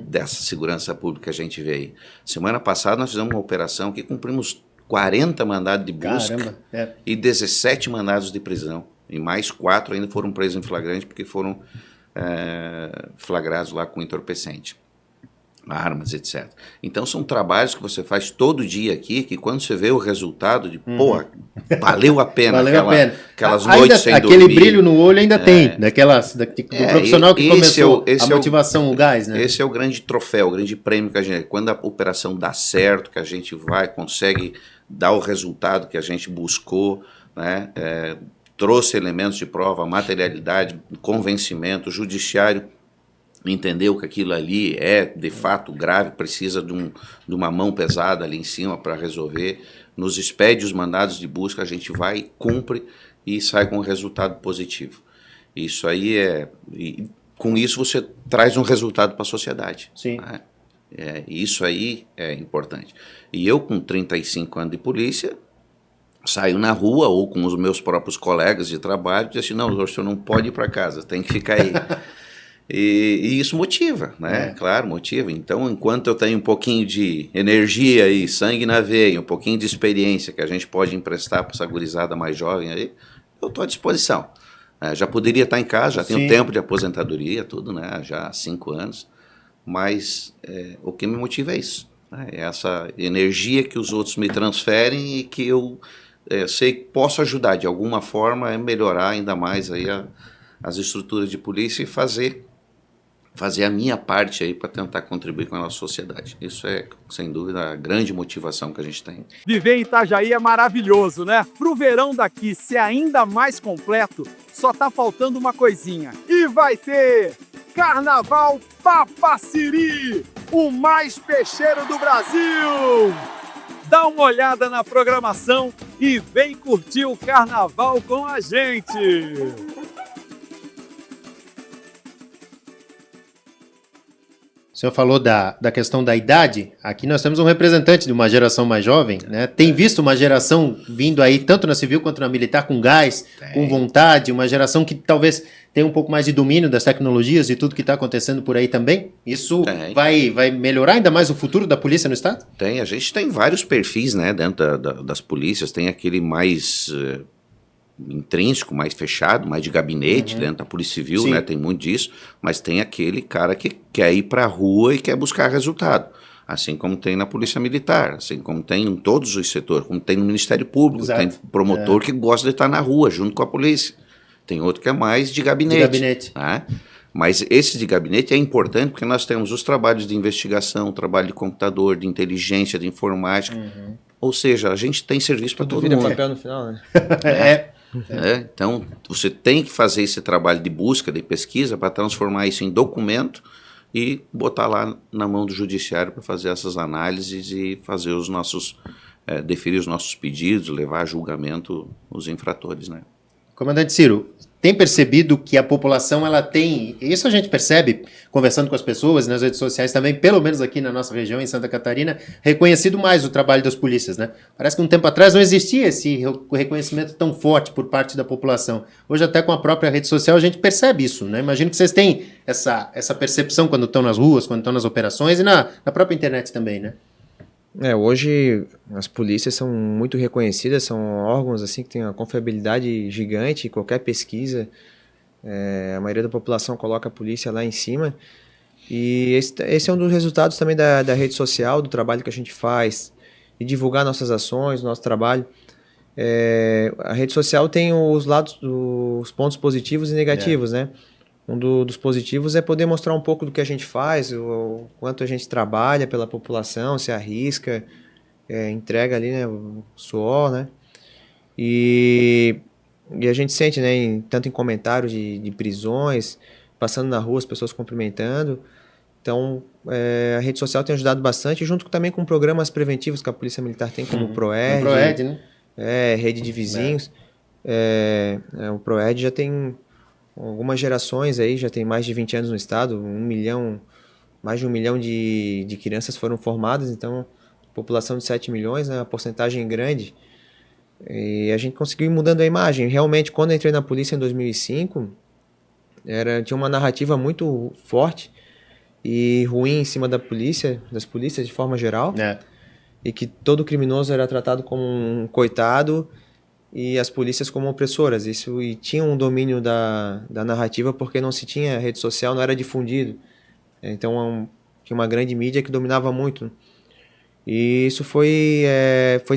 dessa segurança pública que a gente vê aí. Semana passada nós fizemos uma operação que cumprimos 40 mandados de busca e 17 mandados de prisão. E mais 4 ainda foram presos em flagrante porque foram flagrados lá com entorpecente, armas, etc. Então são trabalhos que você faz todo dia aqui, que quando você vê o resultado de, pô, valeu a pena, aquelas noites sem dormir. Aquele brilho no olho ainda tem, do profissional que começou a motivação, o gás, né? Esse é o grande troféu, o grande prêmio que a gente, quando a operação dá certo, que a gente consegue dar o resultado que a gente buscou, né? Trouxe elementos de prova, materialidade, convencimento, judiciário entendeu que aquilo ali é de fato grave, precisa de uma mão pesada ali em cima para resolver, nos expede os mandados de busca, a gente vai, cumpre e sai com um resultado positivo. Isso aí com isso você traz um resultado para a sociedade. Sim. Né? Isso aí é importante. E eu, com 35 anos de polícia, saio na rua ou com os meus próprios colegas de trabalho e digo assim, não, o senhor não pode ir para casa, tem que ficar aí. E isso motiva, né? Claro, motiva. Então, enquanto eu tenho um pouquinho de energia e sangue na veia, um pouquinho de experiência que a gente pode emprestar para essa gurizada mais jovem aí, eu estou à disposição. Já poderia estar em casa, já tenho tempo de aposentadoria, tudo, né? Já há 5 anos. Mas o que me motiva é isso. Né? É essa energia que os outros me transferem e que eu sei que posso ajudar de alguma forma a melhorar ainda mais aí as estruturas de polícia e fazer a minha parte aí para tentar contribuir com a nossa sociedade. Isso é, sem dúvida, a grande motivação que a gente tem. Viver em Itajaí é maravilhoso, né? Pro verão daqui ser ainda mais completo, só tá faltando uma coisinha. E vai ter Carnaval Papaciri, o mais peixeiro do Brasil! Dá uma olhada na programação e vem curtir o Carnaval com a gente! O senhor falou da questão da idade. Aqui nós temos um representante de uma geração mais jovem, né? Tem visto uma geração vindo aí, tanto na civil quanto na militar, com gás, com vontade, uma geração que talvez tenha um pouco mais de domínio das tecnologias e tudo que está acontecendo por aí também? Isso vai melhorar ainda mais o futuro da polícia no estado? A gente tem vários perfis, né, dentro das polícias. Tem aquele mais intrínseco, mais fechado, mais de gabinete dentro da Polícia Civil, né? Tem muito disso, mas tem aquele cara que quer ir para a rua e quer buscar resultado, assim como tem na Polícia Militar, assim como tem em todos os setores, como tem no Ministério Público. Exato. Tem promotor que gosta de estar na rua junto com a polícia, tem outro que é mais de gabinete. Né? Mas esse de gabinete é importante porque nós temos os trabalhos de investigação, trabalho de computador, de inteligência, de informática, ou seja, a gente tem serviço para todo mundo. Vira papel no final, né? Então, você tem que fazer esse trabalho de busca, de pesquisa, para transformar isso em documento e botar lá na mão do judiciário para fazer essas análises e fazer os nossos, deferir os nossos pedidos, levar a julgamento os infratores, né? Comandante Ciro, tem percebido que a população, ela tem, isso a gente percebe conversando com as pessoas nas redes sociais também, pelo menos aqui na nossa região, em Santa Catarina, reconhecido mais o trabalho das polícias, né? Parece que um tempo atrás não existia esse reconhecimento tão forte por parte da população. Hoje até com a própria rede social a gente percebe isso, né? Imagino que vocês têm essa percepção quando estão nas ruas, quando estão nas operações e na própria internet também, né? Hoje as polícias são muito reconhecidas, são órgãos assim que têm uma confiabilidade gigante, qualquer pesquisa, a maioria da população coloca a polícia lá em cima, e esse é um dos resultados também da rede social, do trabalho que a gente faz, e divulgar nossas ações, nosso trabalho. A rede social tem os lados, os pontos positivos e negativos, né? Um dos positivos é poder mostrar um pouco do que a gente faz, o quanto a gente trabalha pela população, se arrisca, entrega ali, né, o suor, né? E a gente sente, né, tanto em comentários de prisões, passando na rua, as pessoas cumprimentando. Então, a rede social tem ajudado bastante, junto também com programas preventivos que a Polícia Militar tem, como o PROED, né? Rede de Vizinhos. O PROED já tem algumas gerações aí, já tem mais de 20 anos no estado, mais de 1 milhão de crianças foram formadas, então, população de 7 milhões, né, uma porcentagem grande. E a gente conseguiu ir mudando a imagem. Realmente, quando eu entrei na polícia em 2005, tinha uma narrativa muito forte e ruim em cima das polícias de forma geral, e que todo criminoso era tratado como um coitado e as polícias como opressoras. E tinha um domínio da narrativa porque não se tinha rede social, não era difundido. Então, tinha uma grande mídia que dominava muito. E isso foi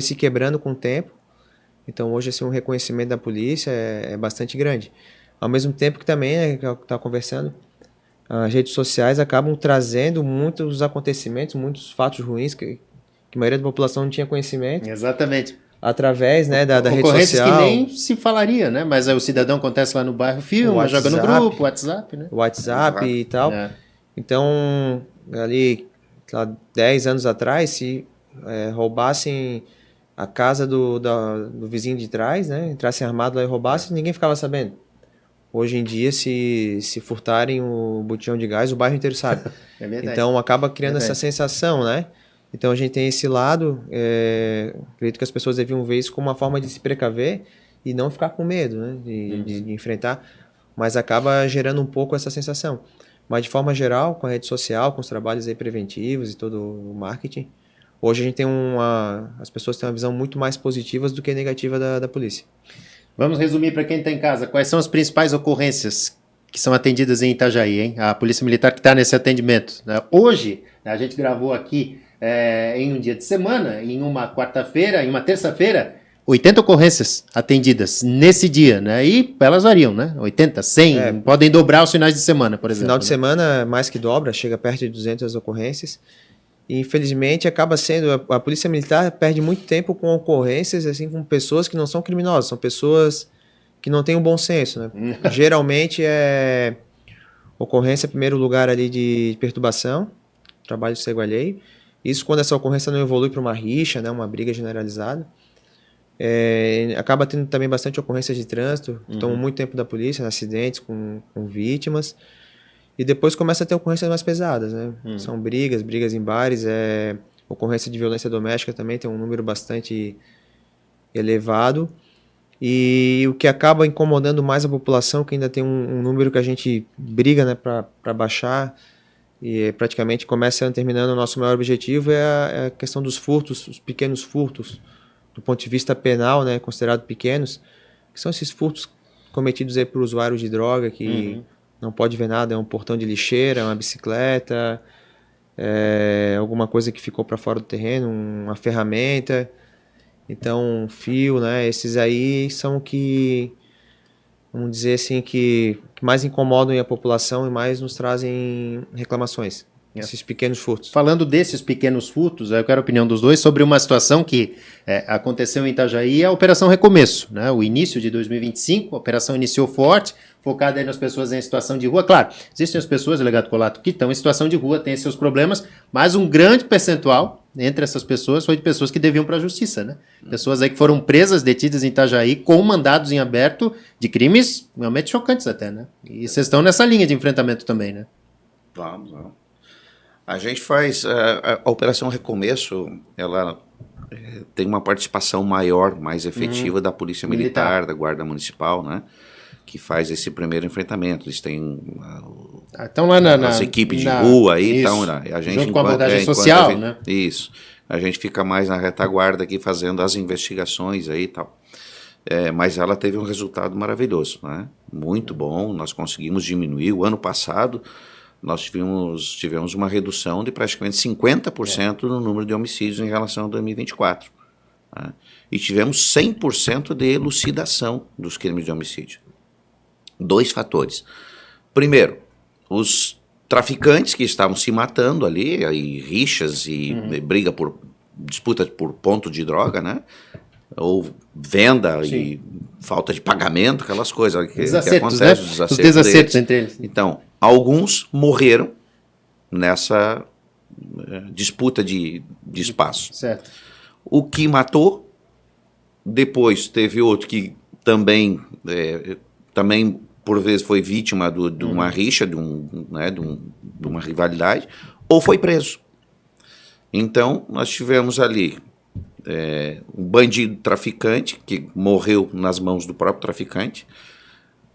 se quebrando com o tempo. Então, hoje, assim, o reconhecimento da polícia é bastante grande. Ao mesmo tempo que também, que eu estava conversando, as redes sociais acabam trazendo muitos acontecimentos, muitos fatos ruins que a maioria da população não tinha conhecimento. Exatamente. Através, né, da rede social. Que nem se falaria, né? Mas aí o cidadão acontece lá no bairro, filma, joga no grupo, WhatsApp, né? WhatsApp e tal. Então, ali, 10 anos atrás, se roubassem a casa do vizinho de trás, né? Entrassem armado lá e roubassem, ninguém ficava sabendo. Hoje em dia, se furtarem o botijão de gás, o bairro inteiro sabe. É verdade. Então, acaba criando essa sensação, né? Então, a gente tem esse lado, acredito que as pessoas deviam ver isso como uma forma de se precaver e não ficar com medo, né? De enfrentar, mas acaba gerando um pouco essa sensação. Mas, de forma geral, com a rede social, com os trabalhos aí preventivos e todo o marketing, hoje a gente tem as pessoas têm uma visão muito mais positiva do que negativa da polícia. Vamos resumir para quem está em casa. Quais são as principais ocorrências que são atendidas em Itajaí, hein? A Polícia Militar que está nesse atendimento. Hoje, a gente gravou aqui em um dia de semana, em uma quarta-feira, em uma terça-feira, 80 ocorrências atendidas nesse dia, né? E elas variam, né? 80, 100, podem dobrar os finais de semana, por exemplo. Final de semana, mais que dobra, chega perto de 200 ocorrências. E, infelizmente, acaba sendo... A Polícia Militar perde muito tempo com ocorrências, assim, com pessoas que não são criminosas, são pessoas que não têm um bom senso, né? Geralmente é ocorrência, em primeiro lugar, ali de perturbação, trabalho de cego alheio. Isso quando essa ocorrência não evolui para uma rixa, né? Uma briga generalizada. Acaba tendo também bastante ocorrências de trânsito, tomam muito tempo da polícia, acidentes com vítimas. E depois começa a ter ocorrências mais pesadas, né? São brigas em bares, ocorrência de violência doméstica também tem um número bastante elevado. E o que acaba incomodando mais a população, que ainda tem um número que a gente briga, né, para baixar, e praticamente começa terminando o nosso maior objetivo, é a questão dos furtos, os pequenos furtos, do ponto de vista penal, né, considerados pequenos, que são esses furtos cometidos aí por usuários de droga, que não pode ver nada, é um portão de lixeira, uma bicicleta, alguma coisa que ficou para fora do terreno, uma ferramenta, então um fio, né? Esses aí são que, vamos dizer assim, que mais incomodam a população e mais nos trazem reclamações. Esses pequenos furtos. Falando desses pequenos furtos, eu quero a opinião dos dois sobre uma situação que aconteceu em Itajaí, a Operação Recomeço, né? O início de 2025, a operação iniciou forte, focada aí nas pessoas em situação de rua. Claro, existem as pessoas, delegado Colato, que estão em situação de rua, têm seus problemas, mas um grande percentual entre essas pessoas foi de pessoas que deviam para a justiça, né? Pessoas aí que foram presas, detidas em Itajaí, com mandados em aberto de crimes realmente chocantes até, né? E vocês estão nessa linha de enfrentamento também, né? Vamos. A gente faz... A Operação Recomeço, ela tem uma participação maior, mais efetiva da Polícia Militar, da Guarda Municipal, né? Que faz esse primeiro enfrentamento. Eles têm estão lá na nossa equipe de rua aí, então a gente junto com a abordagem social, né? Isso. A gente fica mais na retaguarda aqui fazendo as investigações aí e tal. Mas ela teve um resultado maravilhoso, né? Muito bom, nós conseguimos diminuir. O ano passado nós tivemos uma redução de praticamente 50% no número de homicídios em relação a 2024. Né? E tivemos 100% de elucidação dos crimes de homicídio. 2 fatores. Primeiro, os traficantes que estavam se matando ali, aí rixas e disputa por ponto de droga, né? Ou venda e falta de pagamento, aquelas coisas que acontecem, né? Os desacertos entre eles. Então, alguns morreram nessa disputa de espaço. Certo. O que matou, depois teve outro que também por vezes foi vítima de uma rixa, de uma rivalidade, ou foi preso. Então, nós tivemos ali um bandido traficante, que morreu nas mãos do próprio traficante.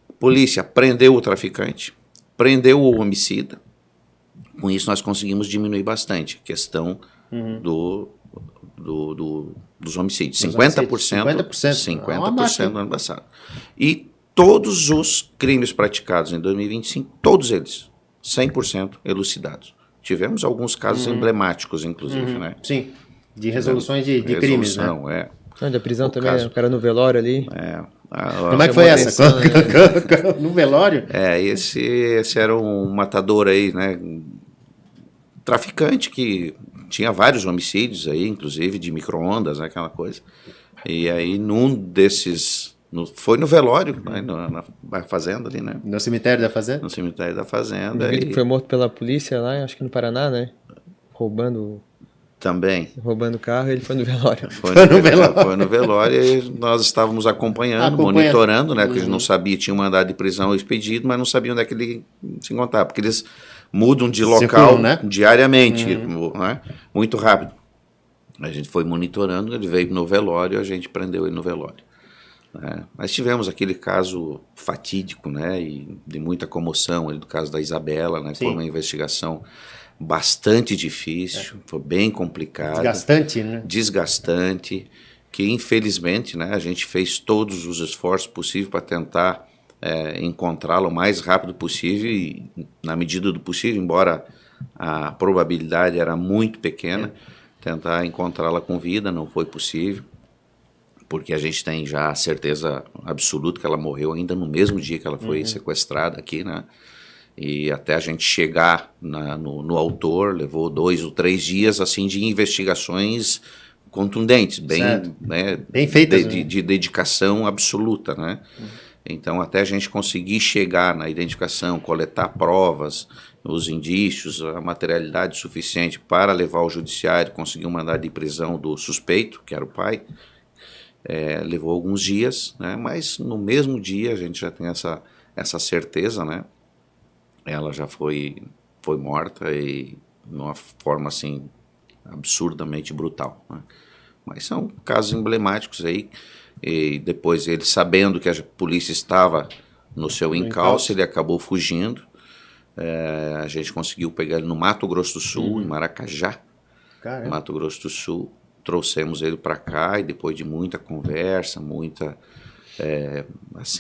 A polícia prendeu o traficante, prendeu o homicida. Com isso, nós conseguimos diminuir bastante a questão dos homicídios. 50%, 50% no ano passado. E todos os crimes praticados em 2025, todos eles, 100% elucidados. Tivemos alguns casos emblemáticos, inclusive, né? Sim, de resoluções de crimes, né? Da prisão também, caso, o cara no velório ali. Como é que foi essa? No velório? Esse era um matador aí, né? Traficante que tinha vários homicídios aí, inclusive de micro-ondas, né, aquela coisa. E aí, num desses... foi no velório, né, na fazenda ali, né? No cemitério da fazenda? No cemitério da fazenda. Que foi morto pela polícia lá, acho que no Paraná, né? Roubando o carro, ele foi no velório. Foi no velório e nós estávamos acompanhando, monitorando, né? Porque a gente não sabia, tinha um mandado de prisão expedido, mas não sabia onde é que ele se encontrava, porque eles mudam de local diariamente, né? Muito rápido. A gente foi monitorando, ele veio no velório, a gente prendeu ele no velório. Mas tivemos aquele caso fatídico, né? E de muita comoção, ali do caso da Isabela, né? Foi uma investigação bastante difícil, foi bem complicado. Desgastante, né? Desgastante, que infelizmente, né, a gente fez todos os esforços possíveis para tentar encontrá-la o mais rápido possível e, na medida do possível, embora a probabilidade era muito pequena, tentar encontrá-la com vida, não foi possível, porque a gente tem já a certeza absoluta que ela morreu ainda no mesmo dia que ela foi sequestrada aqui, né? E até a gente chegar no autor, levou 2 ou 3 dias assim de investigações contundentes, bem feitas, de dedicação absoluta, né? Então, até a gente conseguir chegar na identificação, coletar provas, os indícios, a materialidade suficiente para levar ao judiciário, conseguir um mandado de prisão do suspeito, que era o pai, levou alguns dias, né? Mas no mesmo dia a gente já tem essa certeza, né? Ela já foi morta e de uma forma assim absurdamente brutal, né? Mas são casos emblemáticos aí. E depois ele, sabendo que a polícia estava no seu encalço, ele acabou fugindo. A gente conseguiu pegar ele no Mato Grosso do Sul, em Maracajá. Caramba. Mato Grosso do Sul. Trouxemos ele para cá e depois de muita conversa, muita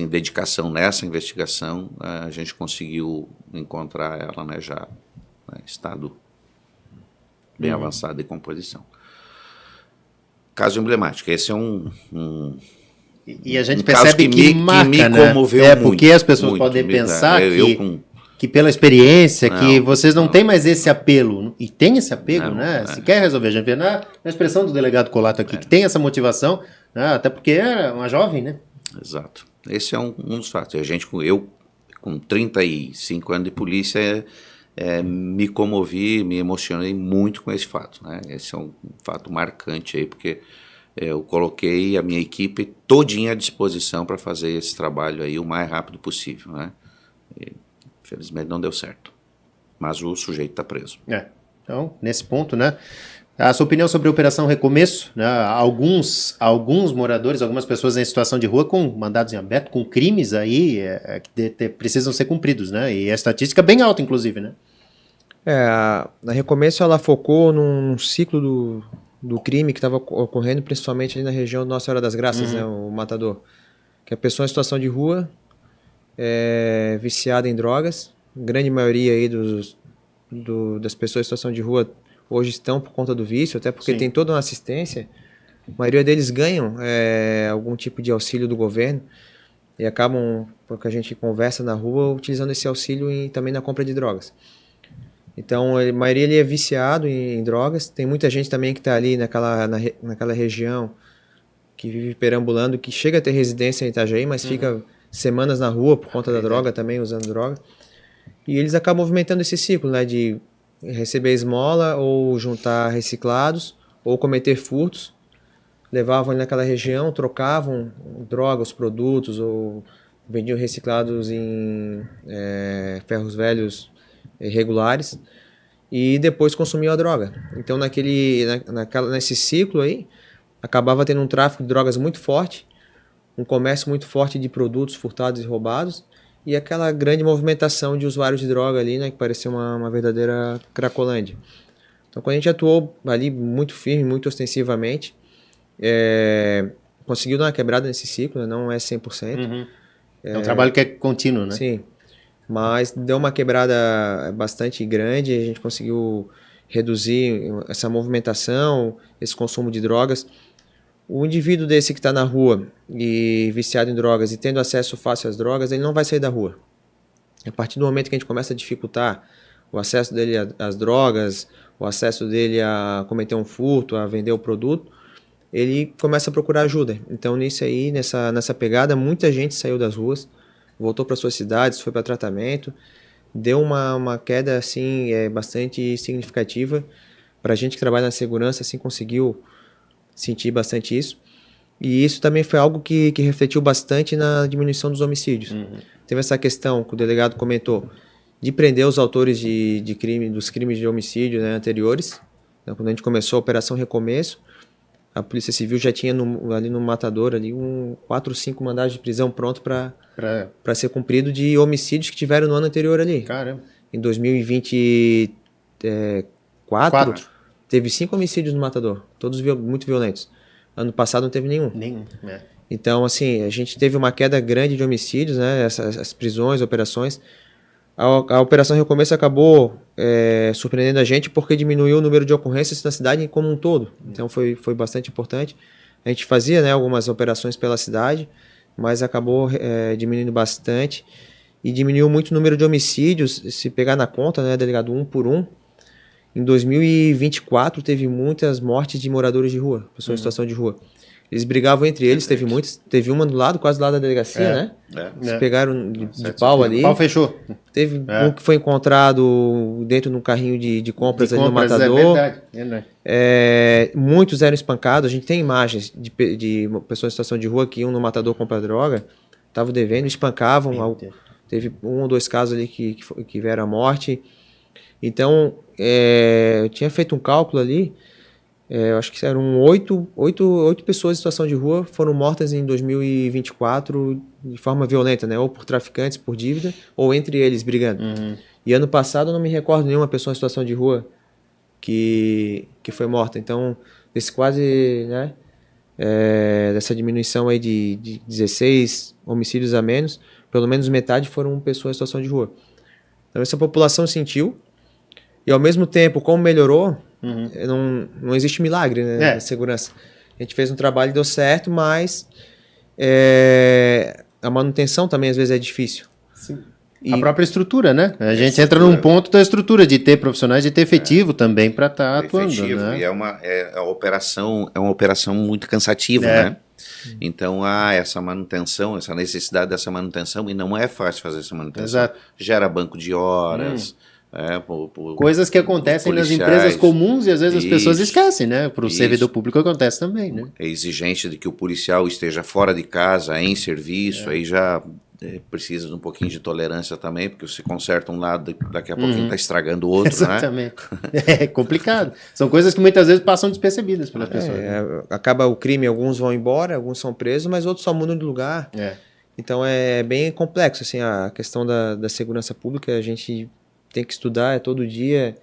dedicação nessa investigação, a gente conseguiu encontrar ela, né, já em estado bem avançado de decomposição. Caso emblemático. Esse é e a gente percebe que me comoveu muito. Porque as pessoas podem pensar que pela experiência, que vocês não têm mais esse apelo. E tem esse apego, né? Se quer resolver. A gente vê na expressão do delegado Colato aqui, que tem essa motivação, né? Até porque é uma jovem, né? Exato. Esse é um dos fatos. Eu, com 35 anos de polícia, me comovi, me emocionei muito com esse fato, né? Esse é um fato marcante aí, porque eu coloquei a minha equipe todinha à disposição para fazer esse trabalho aí o mais rápido possível, né? E, infelizmente não deu certo, mas o sujeito está preso. Então, nesse ponto, né? A sua opinião sobre a Operação Recomeço, né? Alguns moradores, algumas pessoas em situação de rua com mandados em aberto, com crimes aí que precisam ser cumpridos, né? E a estatística é bem alta, inclusive, né? A Recomeço, ela focou num ciclo do crime que estava ocorrendo, principalmente ali na região do Nossa Senhora das Graças, né? O Matador. Que a pessoa em situação de rua, viciada em drogas, grande maioria aí das pessoas em situação de rua hoje estão por conta do vício, até porque tem toda uma assistência. A maioria deles ganham algum tipo de auxílio do governo e acabam, porque a gente conversa na rua, utilizando esse auxílio também na compra de drogas. Então, a maioria ali é viciado em drogas. Tem muita gente também que está ali naquela região, que vive perambulando, que chega a ter residência em Itajaí, mas fica semanas na rua por conta da droga também, usando droga. E eles acabam movimentando esse ciclo, né, de receber esmola ou juntar reciclados ou cometer furtos. Levavam ali naquela região, trocavam drogas, produtos ou vendiam reciclados em ferros velhos regulares e depois consumiam a droga. Então nesse ciclo aí, acabava tendo um tráfico de drogas muito forte, um comércio muito forte de produtos furtados e roubados e aquela grande movimentação de usuários de droga ali, né, que parecia uma verdadeira Cracolândia. Então quando a gente atuou ali muito firme, muito ostensivamente, conseguiu dar uma quebrada nesse ciclo, né, não é 100%. Uhum. É um trabalho que é contínuo, né? Sim, mas deu uma quebrada bastante grande, a gente conseguiu reduzir essa movimentação, esse consumo de drogas. O indivíduo desse que está na rua e viciado em drogas e tendo acesso fácil às drogas, ele não vai sair da rua. A partir do momento que a gente começa a dificultar o acesso dele às drogas, o acesso dele a cometer um furto, a vender o produto, ele começa a procurar ajuda. Então, nisso aí, nessa pegada, muita gente saiu das ruas, voltou para suas cidades, foi para tratamento, deu uma queda assim, bastante significativa. Para a gente que trabalha na segurança, assim, conseguiu sentir bastante isso. E isso também foi algo que refletiu bastante na diminuição dos homicídios. Uhum. Teve essa questão que o delegado comentou, de prender os autores dos crimes de homicídio, né, anteriores. Então, quando a gente começou a Operação Recomeço, a Polícia Civil já tinha ali no Matador 4 ou 5 mandados de prisão pronto para ser cumprido de homicídios que tiveram no ano anterior ali. Caramba. Em 2024, teve 5 homicídios no Matador, todos muito violentos. Ano passado não teve nenhum. Então, assim, a gente teve uma queda grande de homicídios, né? Essas prisões, operações. A Operação Recomeço acabou surpreendendo a gente porque diminuiu o número de ocorrências na cidade como um todo. Então foi bastante importante. A gente fazia, né, algumas operações pela cidade, mas acabou diminuindo bastante. E diminuiu muito o número de homicídios. Se pegar na conta, né, delegado, um por um, em 2024 teve muitas mortes de moradores de rua, pessoas em situação de rua. Eles brigavam entre eles, teve muitos. Teve uma do lado, quase do lado da delegacia, né? Eles pegaram de pau ali. O pau fechou. Teve um que foi encontrado dentro de um carrinho de compras ali no Matador. É verdade. Muitos eram espancados. A gente tem imagens de pessoas em situação de rua que iam no Matador comprar droga, estavam devendo, espancavam. Teve 1 ou 2 casos ali que vieram à morte. Então, eu tinha feito um cálculo ali. Eu acho que eram 8 pessoas em situação de rua foram mortas em 2024 de forma violenta, né? Ou por traficantes, por dívida, ou entre eles brigando. Uhum. E ano passado eu não me recordo nenhuma pessoa em situação de rua que foi morta. Então, desse quase, né? Dessa diminuição aí de 16 homicídios a menos, pelo menos metade foram pessoas em situação de rua. Então, essa população sentiu. E ao mesmo tempo, como melhorou, não existe milagre, né, na segurança. A gente fez um trabalho e deu certo, mas a manutenção também às vezes é difícil. Sim. A própria estrutura, né? A gente entra num ponto da estrutura, de ter profissionais, de ter efetivo também para estar atuando. Efetivo, né? E é uma operação muito cansativa, né? Então há essa manutenção, essa necessidade dessa manutenção, e não é fácil fazer essa manutenção. Exato. Gera banco de horas. Coisas que acontecem nas empresas comuns e às vezes as pessoas esquecem, né? Para o servidor público acontece também, né? É exigência de que o policial esteja fora de casa, em serviço, aí já precisa de um pouquinho de tolerância também, porque você conserta um lado, daqui a pouquinho está estragando o outro, Exatamente. Né? É complicado. São coisas que muitas vezes passam despercebidas pelas pessoas. Né? Acaba o crime, alguns vão embora, alguns são presos, mas outros só mudam de lugar. Então é bem complexo, assim, a questão da segurança pública. A gente tem que estudar todo dia,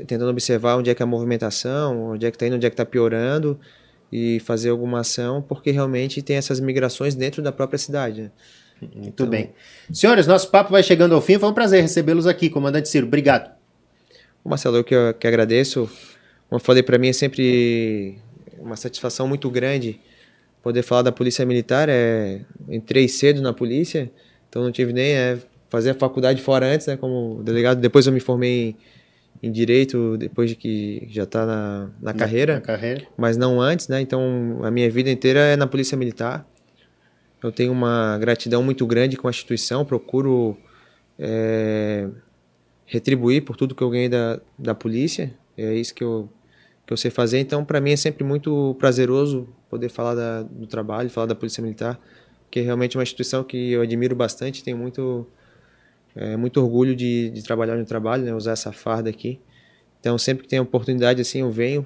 tentando observar onde é que é a movimentação, onde é que está indo, onde é que está piorando, e fazer alguma ação, porque realmente tem essas migrações dentro da própria cidade. Né? Muito bem. Senhores, nosso papo vai chegando ao fim. Foi um prazer recebê-los aqui, comandante Ciro. Obrigado. Marcelo, eu que agradeço. Como eu falei, para mim é sempre uma satisfação muito grande poder falar da Polícia Militar. Entrei cedo na polícia, então não tive nem fazer a faculdade fora antes, né, como delegado. Depois eu me formei em Direito, depois de que já está na carreira, mas não antes, né? Então a minha vida inteira é na Polícia Militar. Eu tenho uma gratidão muito grande com a instituição, procuro retribuir por tudo que eu ganhei da polícia. É isso que eu sei fazer. Então, para mim é sempre muito prazeroso poder falar do trabalho, falar da Polícia Militar, que é realmente uma instituição que eu admiro bastante, tenho muito orgulho de trabalhar no trabalho, né, usar essa farda aqui. Então, sempre que tem oportunidade, assim, eu venho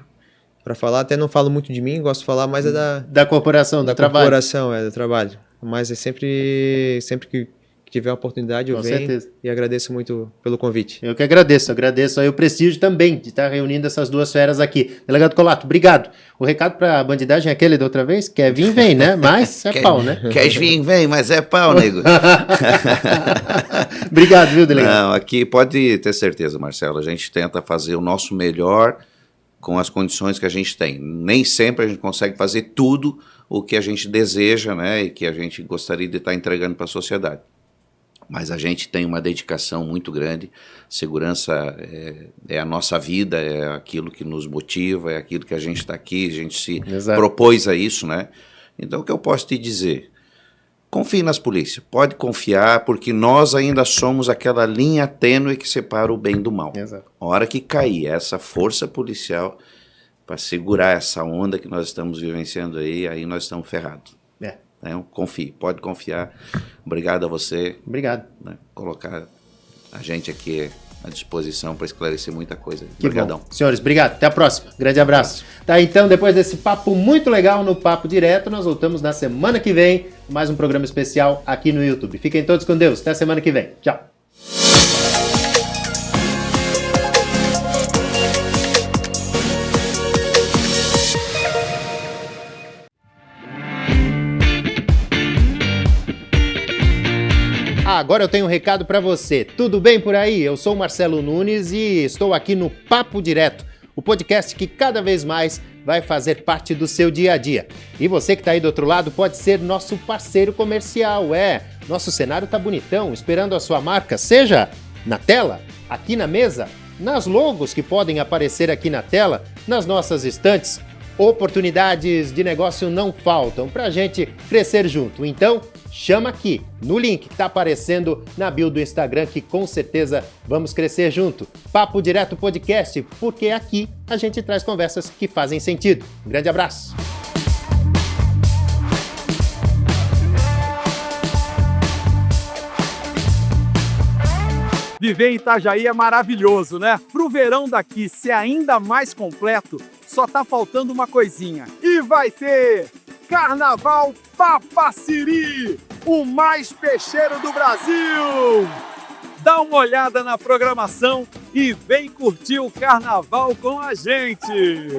para falar. Até não falo muito de mim, gosto de falar mais da corporação, do trabalho. Da corporação, do trabalho. Mas é sempre que tiver a oportunidade, eu venho. Certeza. E agradeço muito pelo convite. Eu que agradeço aí o prestígio também de estar reunindo essas duas feras aqui. Delegado Colato, obrigado. O recado para a bandidagem é aquele da outra vez? Quer vir, vem, né? Mas é pau, né? Quer vir, vem, mas é pau, nego. Obrigado, viu, delegado? Não, aqui pode ter certeza, Marcelo, a gente tenta fazer o nosso melhor com as condições que a gente tem. Nem sempre a gente consegue fazer tudo o que a gente deseja, né, e que a gente gostaria de estar entregando para a sociedade. Mas a gente tem uma dedicação muito grande. Segurança é a nossa vida, é aquilo que nos motiva, é aquilo que a gente está aqui, a gente se propôs a isso, né? Então, o que eu posso te dizer? Confie nas polícias, pode confiar, porque nós ainda somos aquela linha tênue que separa o bem do mal. Exato. A hora que cair essa força policial para segurar essa onda que nós estamos vivenciando aí nós estamos ferrados. Confie, pode confiar. Obrigado a você. Obrigado. Né, colocar a gente aqui à disposição para esclarecer muita coisa. Obrigadão. Senhores, obrigado. Até a próxima. Grande abraço. Tá, então, depois desse papo muito legal no Papo Direto, nós voltamos na semana que vem, mais um programa especial aqui no YouTube. Fiquem todos com Deus. Até a semana que vem. Tchau. Agora eu tenho um recado para você. Tudo bem por aí? Eu sou o Marcelo Nunes e estou aqui no Papo Direto, o podcast que cada vez mais vai fazer parte do seu dia a dia. E você que está aí do outro lado pode ser nosso parceiro comercial. Nosso cenário tá bonitão, esperando a sua marca, seja na tela, aqui na mesa, nas logos que podem aparecer aqui na tela, nas nossas estantes. Oportunidades de negócio não faltam para a gente crescer junto. Então, chama aqui no link que está aparecendo na bio do Instagram, que com certeza vamos crescer junto. Papo Direto Podcast, porque aqui a gente traz conversas que fazem sentido. Um grande abraço. Viver em Itajaí é maravilhoso, né? Pro verão daqui ser ainda mais completo, só tá faltando uma coisinha. E vai ter Carnaval Papaciri, o mais peixeiro do Brasil! Dá uma olhada na programação e vem curtir o carnaval com a gente!